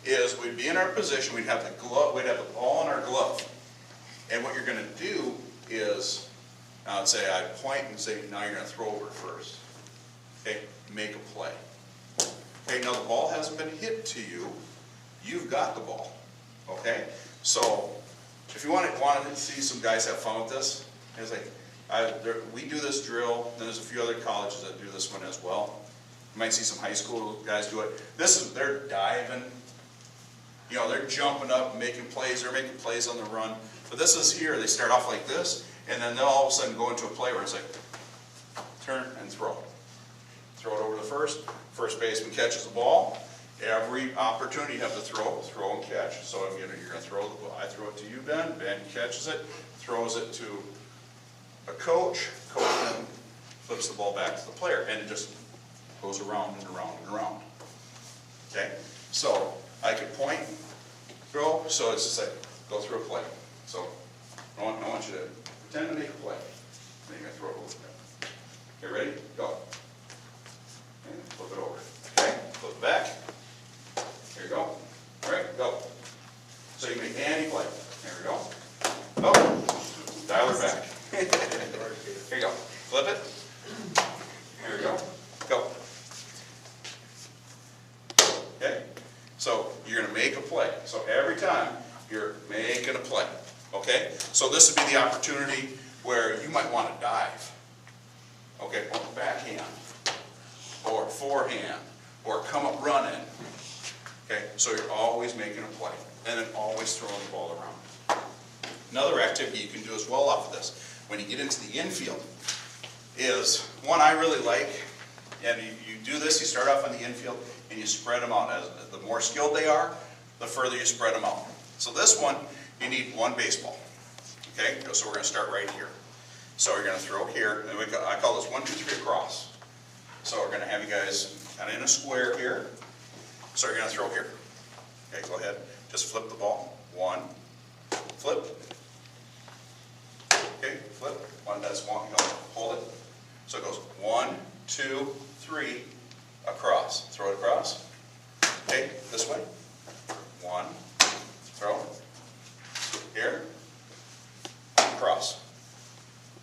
is we'd be in our position, we'd have the ball in our glove. And what you're going to do is, I'd say I'd point and say, now you're going to throw over first. Okay? Make a play. Okay, now the ball hasn't been hit to you. You've got the ball. Okay? So, if you want to see some guys have fun with this, it's like, we do this drill, then there's a few other colleges that do this one as well. You might see some high school guys do it. They're diving. You know, they're jumping up and making plays, they're making plays on the run. But this is here, they start off like this, and then they'll all of a sudden go into a play where it's like, turn and throw. Throw it over to first baseman catches the ball. Every opportunity you have to throw and catch. So if you're gonna throw the ball, I throw it to you, Ben catches it, throws it to a coach then flips the ball back to the player, and it just goes around and around and around. Okay, so I can point, throw, so it's just like, go through a play. So I want you to pretend to make a play. Then you're gonna throw it over. Okay, ready? Go. And flip it over. Okay, flip it back. Here you go. All right, go. So you can make any play. There we go. Oh, dial her back. Here you go. Flip it. Here we go. Go. Okay? So you're going to make a play. So every time you're making a play. Okay? So this would be the opportunity where you might want to dive. Okay? Or backhand. Or forehand. Or come up running. Okay? So you're always making a play. And then always throwing the ball around. Another activity you can do as well off of this, when you get into the infield, is one I really like, and you do this, you start off on the infield, and you spread them out. As the more skilled they are, the further you spread them out. So this one, you need one baseball. Okay, so we're going to start right here. So you're going to throw here, and I call this 1, 2, 3 across. So we're going to have you guys kind of in a square here. So you're going to throw here. Okay, go ahead. Just flip the ball. 1, flip. Okay, flip. 1, that's 1. You know, hold it. So it goes 1, 2, 3, across. Throw it across. Okay, this way. 1, throw. Here. Across.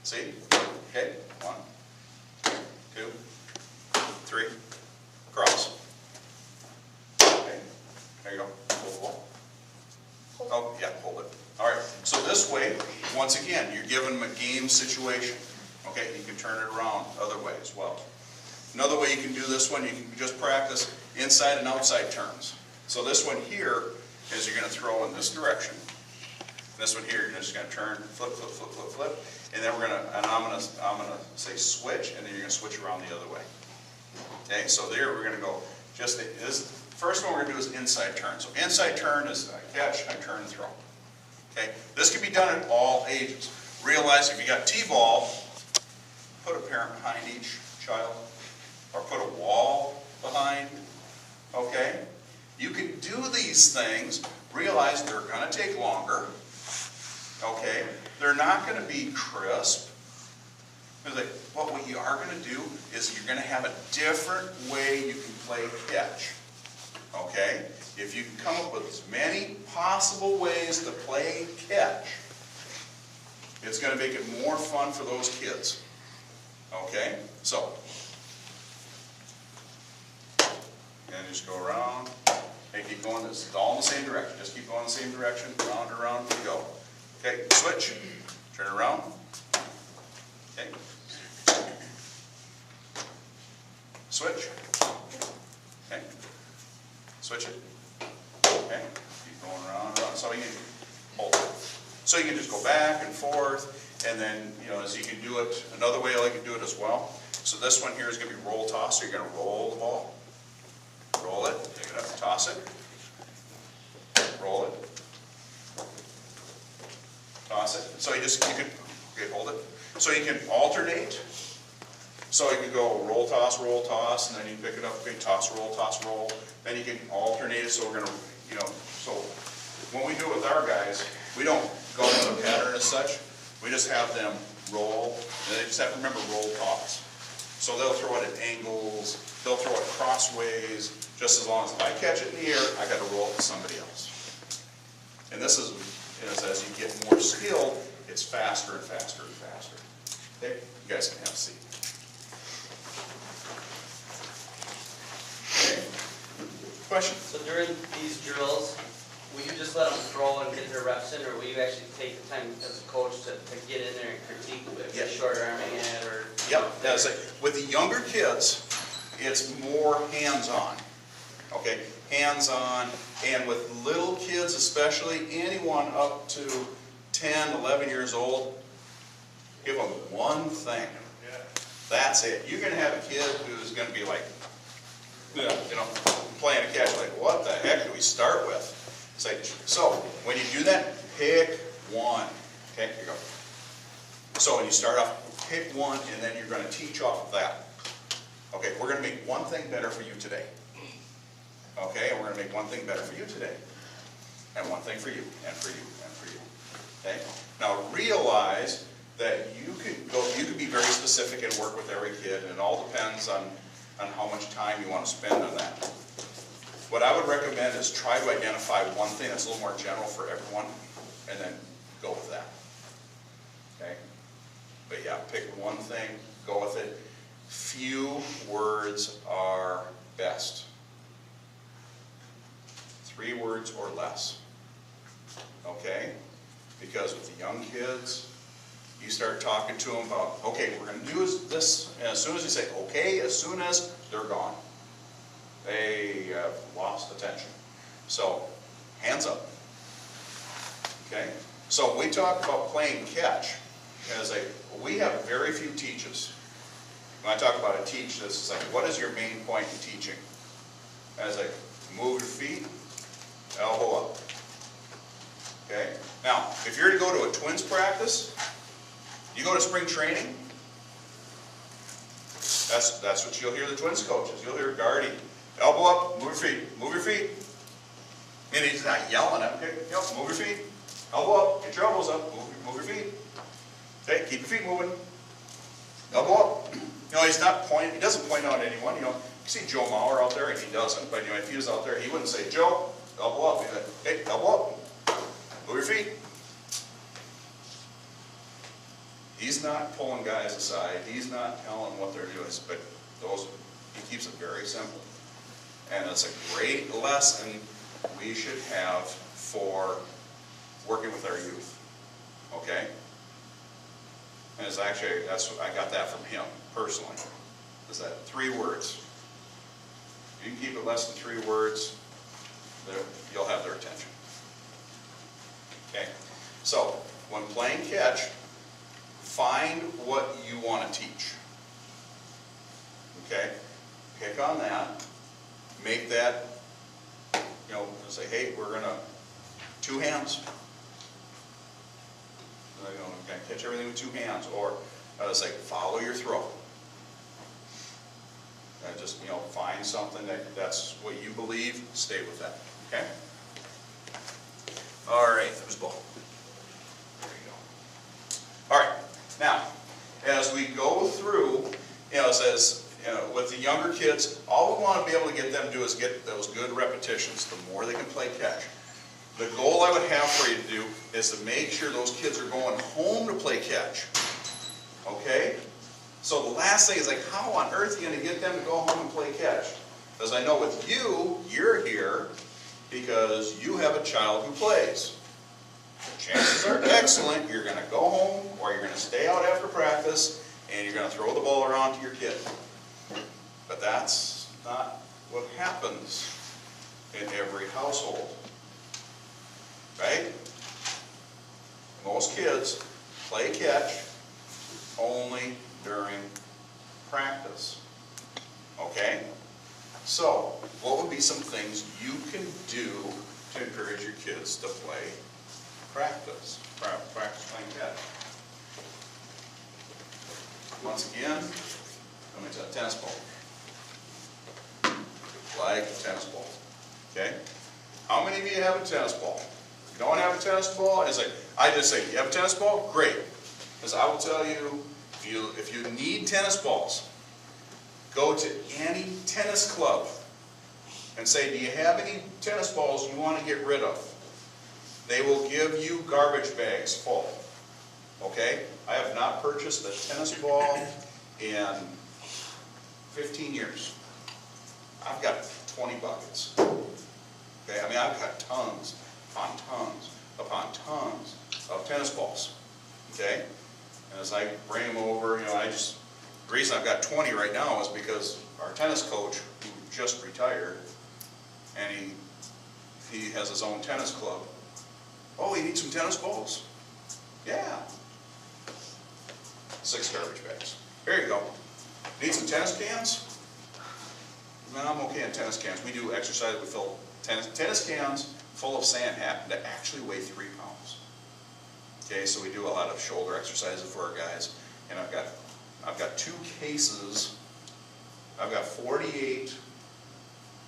See? Okay, 1, 2, 3, across. Okay, there you go. Hold the ball. Oh, yeah, hold it. All right, so this way, once again, you're giving them a game situation. Okay, you can turn it around other way as well. Another way you can do this one, you can just practice inside and outside turns. So this one here is you're going to throw in this direction. This one here, you're just going to turn, flip, flip, flip, flip, flip, and then I'm going to say switch, and then you're going to switch around the other way. Okay, so there we're going to go. This first one we're going to do is inside turn. So inside turn is I catch, I turn, and throw. Okay, this can be done at all ages. Realize if you got T-ball, put a parent behind each child, or put a wall behind. Okay, you can do these things. Realize they're going to take longer. Okay, they're not going to be crisp. What you are going to do is you're going to have a different way you can play catch. Okay, if you can come up with as many possible ways to play catch, it's going to make it more fun for those kids. Okay, so, and just go around, and keep going, it's all in the same direction, just keep going in the same direction, round and around, you go. Okay, switch, turn it around, okay, switch, okay, switch it, okay, keep going around and around, so you can hold it. So you can just go back and forth, and then, you know, as you can do it, another way I like to do it as well. So this one here is going to be roll toss, so you're going to roll the ball, roll it, pick it up, toss it, roll it, toss it. So you can, okay, hold it. So you can alternate. So you can go roll, toss, and then you pick it up, okay, toss, roll. Then you can alternate it, so we're going to, you know, so when we do it with our guys, we don't go with a pattern as such. We just have them roll, and they just have to remember roll, toss. So they'll throw it at angles, they'll throw it crossways, just as long as if I catch it in the air, I got to roll it to somebody else. And this is as you get more skilled, it's faster and faster and faster. Okay, you guys can have a seat. Okay. Question? So during these drills, will you just let them throw and get their reps in, or will you actually take the time as a coach to get in there and critique if they're short arming it, or? Yep, with the younger kids, it's more hands-on. okay? Hands-on, and with little kids especially, anyone up to 10, 11 years old, give them one thing. Yeah. That's it. You're gonna have a kid who's gonna be like, you know, playing a catch, like, what the heck do we start with? It's like, so, when you do that, pick one. Okay, here you go. So when you start off, pick one, and then you're gonna teach off of that. Okay, we're gonna make one thing better for you today. Okay, and we're gonna make one thing better for you today. And one thing for you, and for you, and for you. Okay? Now realize that you can be very specific and work with every kid, and it all depends on how much time you want to spend on that. What I would recommend is try to identify one thing that's a little more general for everyone, and then go with that. Okay? But yeah, pick one thing, go with it. Few words are best. 3 words or less. Okay? Because with the young kids, you start talking to them about, okay, we're going to do this, and as soon as you say, okay, as soon as, they're gone. They have lost attention. So, hands up. Okay? So, we talk about playing catch. We have very few teaches. When I talk about a teach, this is like, what is your main point in teaching? As like, move your feet, elbow up. Okay? Now, if you're to go to a twins practice, you go to spring training, that's what you'll hear the twins coaches. You'll hear Guardy, elbow up, move your feet, move your feet. And he's not yelling at them, okay, move your feet, elbow up, get your elbows up, move your feet. Okay, keep your feet moving, elbow up. You know, he's not pointing, he doesn't point out at anyone, you know. You see Joe Mauer out there, and he doesn't, but you know, if he was out there, he wouldn't say, Joe, elbow up. He'd be like, hey, elbow up, move your feet. He's not pulling guys aside. He's not telling what they're doing. But he keeps it very simple. And it's a great lesson we should have for working with our youth. Okay? And it's actually, I got that from him, personally. Is that 3 words. If you can keep it less than 3 words, you'll have their attention. Okay? So, when playing catch, find what you want to teach. Okay? Pick on that. Make that, you know, say, hey, we're going to 2 hands. You know, we're going to catch everything with 2 hands. Or say, follow your throw. Just, you know, find something that's what you believe, stay with that. Okay? All right, there's the ball. There you go. All right. Now, as we go through, you know, it says, you know, with the younger kids, all we want to be able to get them to do is get those good repetitions, the more they can play catch. The goal I would have for you to do is to make sure those kids are going home to play catch. Okay? So the last thing is like, how on earth are you going to get them to go home and play catch? Because I know with you, you're here because you have a child who plays. Chances are excellent you're going to go home or you're going to stay out after practice and you're going to throw the ball around to your kid. But that's not what happens in every household. Right? Most kids play catch only during practice. Okay? So, what would be some things you can do to encourage your kids to play practice playing catch? Once again, let me tell you, tennis ball. Like a tennis ball. Okay? How many of you have a tennis ball? If you don't have a tennis ball, it's like, I just say, you have a tennis ball? Great. Because I will tell you, if you need tennis balls, go to any tennis club and say, do you have any tennis balls you want to get rid of? They will give you garbage bags full. Okay? I have not purchased a tennis ball in 15 years. I've got 20 buckets. Okay? I mean, I've got tons upon tons upon tons of tennis balls. Okay? And as I bring them over, you know, the reason I've got 20 right now is because our tennis coach, who just retired, and he has his own tennis club. Oh, you need some tennis balls? Yeah. 6 garbage bags. Here you go. Need some tennis cans? No, I'm okay on tennis cans. We do exercise, we fill tennis cans full of sand happen to actually weigh 3 pounds. Okay, so we do a lot of shoulder exercises for our guys. And I've got 2 cases. I've got 48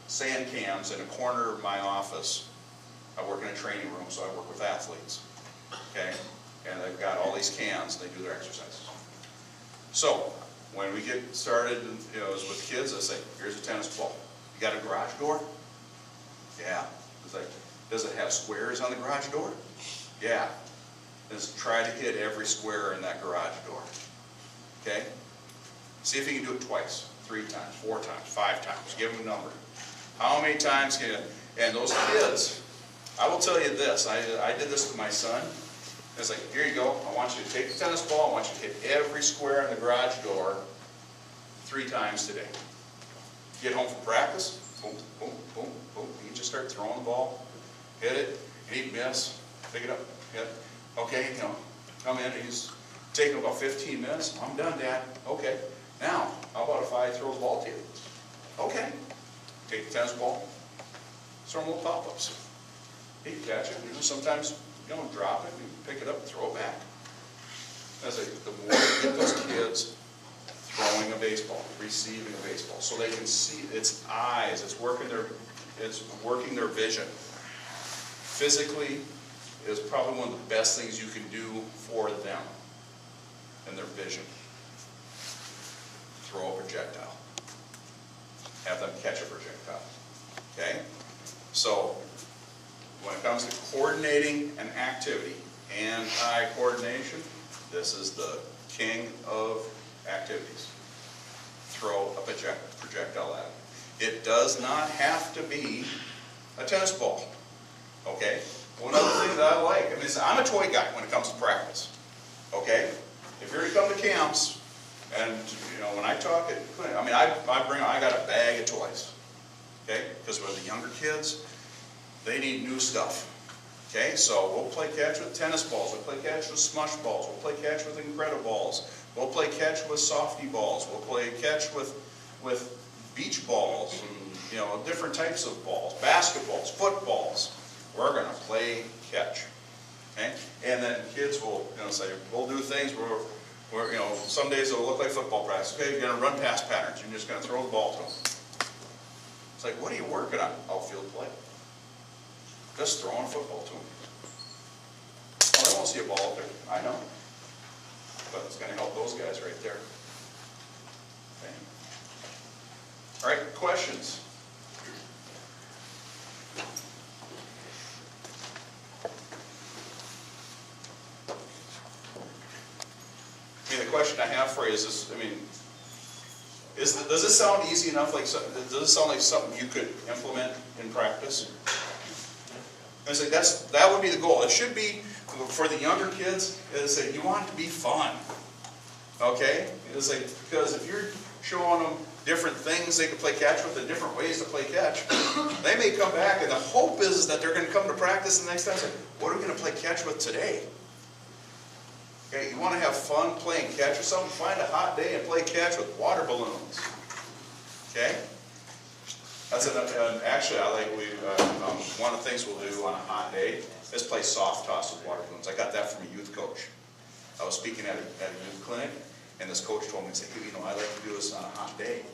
sand cans in a corner of my office. I work in a training room, so I work with athletes. Okay, and they've got all these cans, they do their exercises. So, when we get started, with kids, I say, here's a tennis ball. You got a garage door? Yeah. It's like, does it have squares on the garage door? Yeah. Let's try to hit every square in that garage door. Okay? See if you can do it twice, 3 times, 4 times, 5 times. Give them a number. How many times can you? And those kids, I will tell you this. I did this with my son. It's like, here you go. I want you to take the tennis ball. I want you to hit every square in the garage door 3 times today. Get home from practice, boom, boom, boom, boom. You just start throwing the ball, hit it, he'd miss, pick it up, hit it. Okay, come in. He's taking about 15 minutes. I'm done, Dad. Okay. Now, how about if I throw the ball to you? Okay. Take the tennis ball, throw them little pop-ups. He can catch it. Sometimes, drop it, and pick it up and throw it back. That's like, the more you get those kids throwing a baseball, receiving a baseball, so they can see its eyes, it's working their vision. Physically is probably one of the best things you can do for them and their vision. Throw a projectile. Have them catch a projectile. Okay? So, when it comes to coordinating an activity, hand-eye coordination, this is the king of activities. Throw a projectile at it. It does not have to be a tennis ball. Okay? One other thing that I like, I'm a toy guy when it comes to practice. Okay? If you're to come to camps, and when I talk at clinic, I got a bag of toys. Okay? Because with the younger kids, they need new stuff. Okay, so we'll play catch with tennis balls, we'll play catch with smush balls, we'll play catch with Incrediballs, we'll play catch with softy balls, we'll play catch with beach balls, and different types of balls, basketballs, footballs. We're going to play catch. Okay, and then kids will say, we'll do things where some days it'll look like football practice. Okay, you're going to run pass patterns, you're just going to throw the ball to them. It's like, what are you working on? Outfield play. Just throwing a football to them. Oh, they won't see a ball up there. I know. But it's going to help those guys right there. Okay. All right, questions? The question I have for you is this, does this sound easy enough? Does this sound like something you could implement in practice? I say that would be the goal. It should be for the younger kids. Is that you want it to be fun, okay? It's like, because if you're showing them different things they can play catch with and different ways to play catch, they may come back, and the hope is that they're going to come to practice the next time and say, "What are we going to play catch with today?" Okay, you want to have fun playing catch with something? Find a hot day and play catch with water balloons. Okay. That's actually, one of the things we'll do on a hot day is play soft toss with water balloons. I got that from a youth coach. I was speaking at a youth clinic, and this coach told me, he said, I like to do this on a hot day.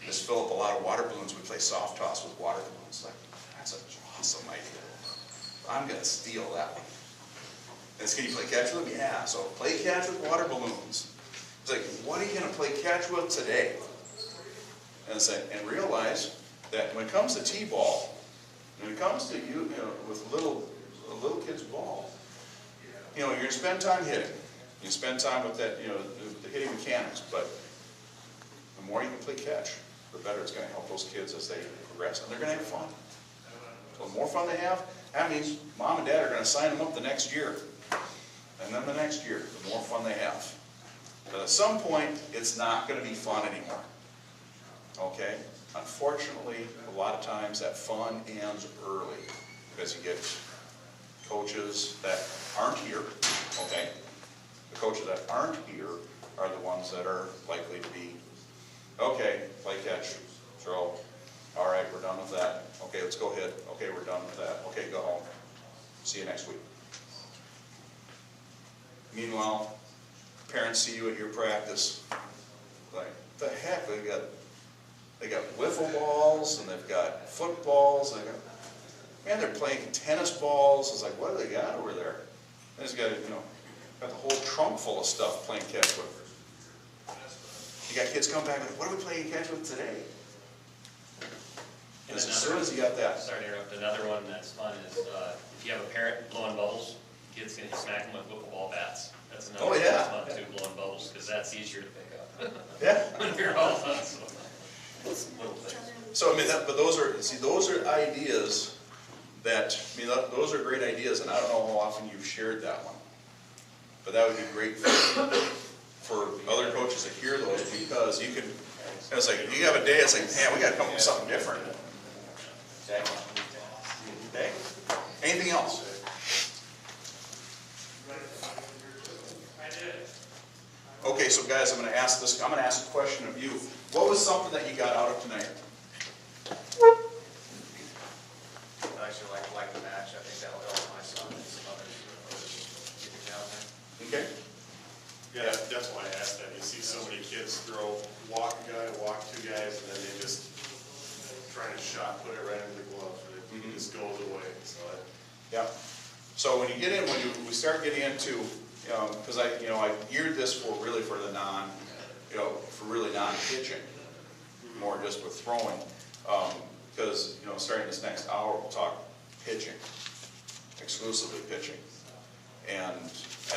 Just fill up a lot of water balloons. We play soft toss with water balloons. Like, that's an awesome idea. I'm going to steal that one. And can you play catch with them? Yeah. So play catch with water balloons. It's like, what are you going to play catch with today? And realize that when it comes to t-ball, when it comes to with a little kid's ball, you're going to spend time hitting. You spend time with that, the hitting mechanics. But the more you can play catch, the better it's going to help those kids as they progress, and they're going to have fun. So the more fun they have, that means mom and dad are going to sign them up the next year, and then the next year. The more fun they have. But at some point, it's not going to be fun anymore. Okay? Unfortunately, a lot of times that fun ends early because you get coaches that aren't here, okay? The coaches that aren't here are the ones that are likely to be, okay, play catch, throw, all right, we're done with that. Okay, let's go ahead. Okay, we're done with that. Okay, go home. See you next week. Meanwhile, parents see you at your practice, like, the heck, they got wiffle balls, and they've got footballs, and man, they're playing tennis balls. It's like, what do they got over there? They just got, got the whole trunk full of stuff playing catch with. You got kids coming back like, what are we playing catch with today? And As soon as you got that. Sorry to interrupt, another one that's fun is, if you have a parent blowing bubbles, kids can smack them with wiffle ball bats. That's another one that's fun too, blowing bubbles, because that's easier to pick up. Yeah. When you're all done, so. Little things. So, I mean, but those are ideas that, those are great ideas, and I don't know how often you've shared that one. But that would be great for other coaches to hear those, because you can, it's like, you have a day, it's like, man, we gotta come up with something different. Okay? Anything else? Okay, so guys, I'm gonna ask a question of you. What was something that you got out of tonight? I actually like the match. I think that will help my son and some others get down there. Okay? Yeah, that's why I asked that. You see so many kids throw, walk a guy, walk two guys, and then they just try to shot, put it right into the glove, and it just goes away. So Yeah. So when you get in, we start getting into, because I geared this for the non, for really non-pitching, more just with throwing. Because, starting this next hour, we'll talk pitching, exclusively pitching. And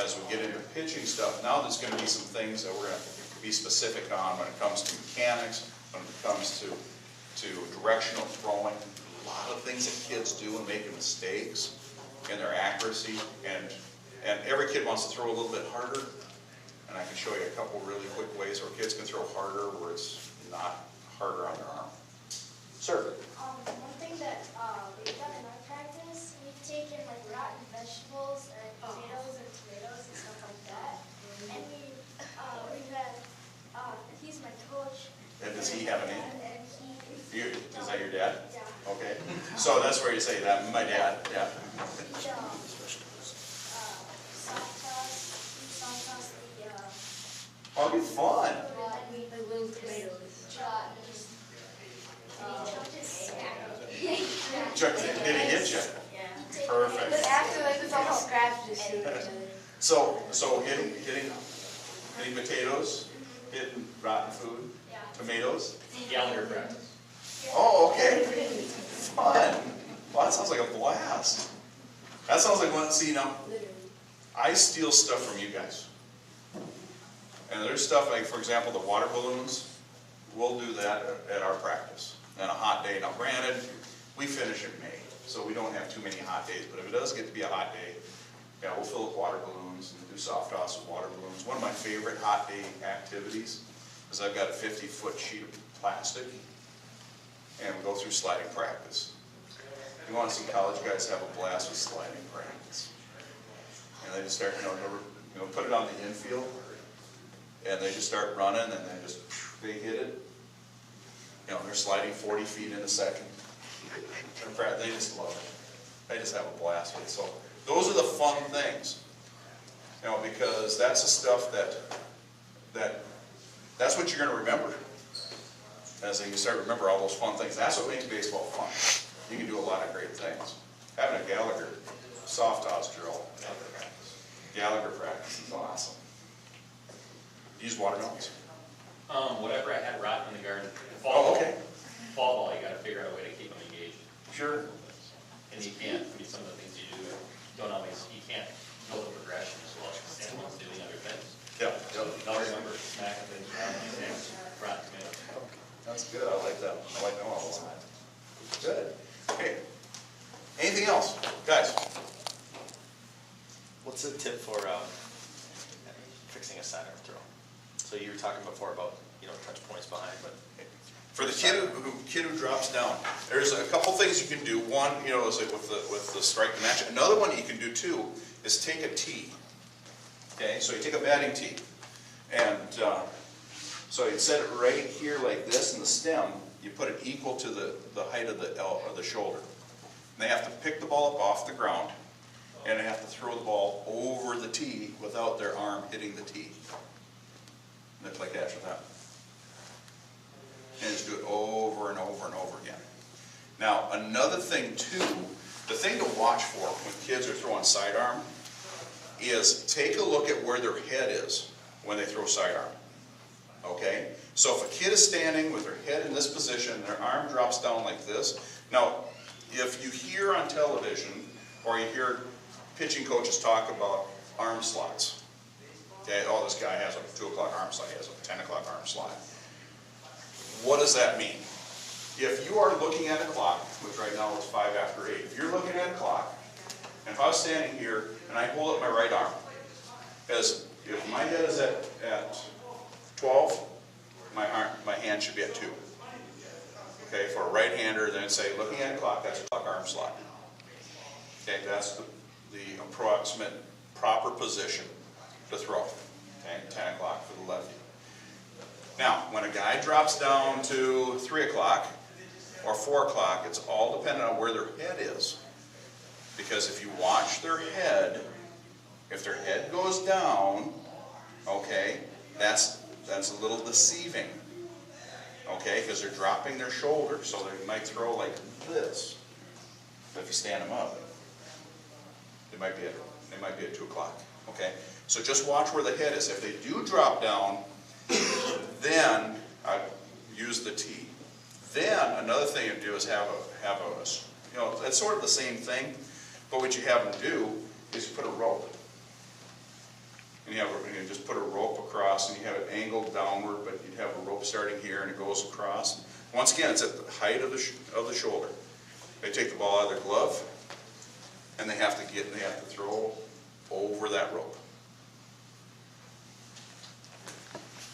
as we get into pitching stuff, now there's going to be some things that we're going to be specific on when it comes to mechanics, when it comes to directional throwing. A lot of things that kids do and making mistakes in their accuracy, and every kid wants to throw a little bit harder, and I can show you a couple really quick ways where kids can throw harder where it's not harder on their arm. Sir? One thing that we've done in our practice, we've taken like rotten vegetables and potatoes and tomatoes and stuff like that. And we've had, he's my coach. And does he have a name? And he, Is that your dad? yeah. Okay. So that's where you say that, my dad, yeah. He, soft toss the, Oh, it'd be fun. the little tomatoes. Did he hit you? Yeah. Perfect. But after like it's all scratches. So hitting potatoes, hitting rotten food, Yeah. tomatoes. Gallagher practice. Oh, okay. Fun. Well, that sounds like a blast. That sounds like one, see, now, I steal stuff from you guys. And there's stuff like, for example, the water balloons, we'll do that at our practice. On a hot day, now granted, we finish in May, so we don't have too many hot days, but if it does get to be a hot day, yeah, we'll fill with water balloons and do soft toss with water balloons. One of my favorite hot day activities is I've got a 50-foot sheet of plastic, and we go through sliding practice. You want to see college guys have a blast with sliding practice. And they just start, put it on the infield, and they just start running, and then they hit it. They're sliding 40 feet in a second. They just love it. They just have a blast with it. So those are the fun things, because that's the stuff that's what you're going to remember. As you start to remember all those fun things, that's what makes baseball fun. You can do a lot of great things. Having a Gallagher soft toss drill, Gallagher practice is awesome. Use watermelons. Whatever I had rotten in the garden. Oh, okay. Fall ball, you gotta figure out a way to keep them engaged. Sure. And you can't, some of the things you do, you can't know the progression as well as anyone's doing other things. Yeah. So I'll remember smacking things around like that, rotten tomatoes. That's good. I like that. I like that one a lot. Good. Okay. Anything else, guys? What's a tip for fixing a sidearm throw? So you were talking before about, touch points behind, but For the kid who drops down, there's a couple things you can do. One, is like with the strike and match. Another one you can do too is take a tee. Okay, so you take a batting tee, and so you set it right here like this in the stem. You put it equal to the height of the shoulder. And they have to pick the ball up off the ground, and they have to throw the ball over the tee without their arm hitting the tee. And they play catch with that. And just do it over and over and over again. Now, another thing too, the thing to watch for when kids are throwing sidearm is take a look at where their head is when they throw sidearm. Okay? So if a kid is standing with their head in this position, their arm drops down like this. Now, if you hear on television or you hear pitching coaches talk about arm slots, okay, oh, this guy has a 2 o'clock arm slot, he has a 10 o'clock arm slot. What does that mean? If you are looking at a clock, which right now is 5 after 8, if you're looking at a clock, and if I was standing here and I hold up my right arm, as if my head is at 12, my hand should be at 2. Okay, for a right-hander, then say, looking at a clock, that's a clock arm slot. Okay, that's the approximate proper position to throw. Okay, 10 o'clock for the lefty. Now, when a guy drops down to 3 o'clock or 4 o'clock, it's all dependent on where their head is. Because if you watch their head, if their head goes down, okay, that's a little deceiving. Okay, because they're dropping their shoulder, so they might throw like this. But if you stand them up, they might be at 2 o'clock. Okay, so just watch where the head is. If they do drop down, then I use the tee. Then another thing you do is have a it's sort of the same thing, but what you have them do is you put a rope. And you just put a rope across, and you have it angled downward, but you have a rope starting here, and it goes across. Once again, it's at the height of the shoulder. They take the ball out of their glove, and they have to throw over that rope.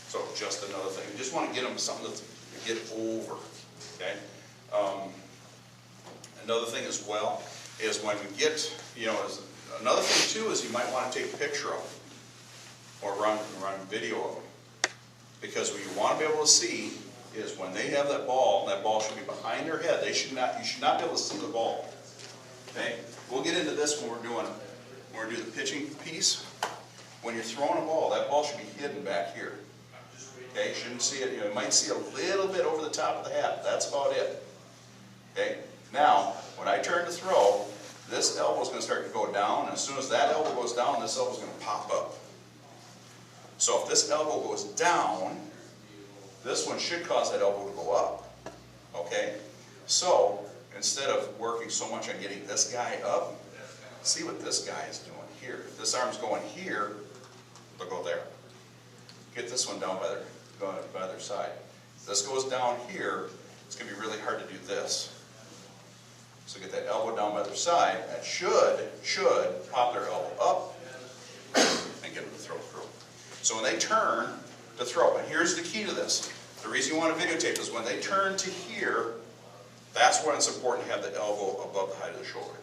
So just another thing. You just want to get them something to get over. Okay. Another thing as well is when we get, another thing too is you might want to take a picture of them. Or run video of them. Because what you want to be able to see is when they have that ball should be behind their head. You should not be able to see the ball. Okay? We'll get into this when we do the pitching piece. When you're throwing a ball, that ball should be hidden back here. Okay? You shouldn't see it. You might see a little bit over the top of the hat. That's about it. Okay? Now, when I turn to throw, this elbow is going to start to go down. And as soon as that elbow goes down, this elbow is going to pop up. So if this elbow goes down, this one should cause that elbow to go up. Okay? So, instead of working so much on getting this guy up, see what this guy is doing here. If this arm's going here, they'll go there. Get this one down by their side. If this goes down here, it's going to be really hard to do this. So get that elbow down by their side. That should pop their elbow up and get them to throw through. So when they turn to throw, and here's the key to this. The reason you want to videotape is when they turn to here, that's when it's important to have the elbow above the height of the shoulder.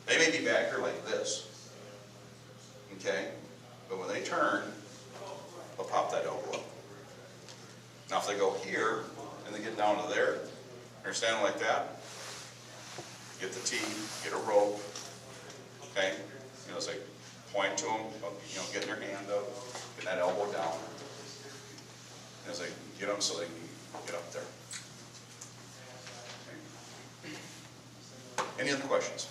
They may be back here like this. Okay? But when they turn, they'll pop that elbow up. Now if they go here, and they get down to there, they're standing like that, get the tee, get a rope, okay? It's like point to them, getting their hand up, getting that elbow down. And as they get them so they can get up there. Okay. Any other questions?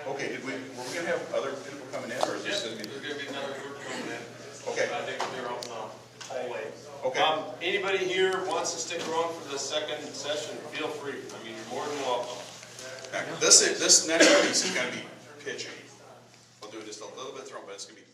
Okay, were we going to have other people coming in, or is this going to be? There's going to be another group coming in. Okay. I think they're out in the hallway. Okay. Anybody here wants to stick around for the second session, feel free. I mean, you're more than welcome. This next piece is going to be pitching. We'll do just a little bit throwing, but it's going to be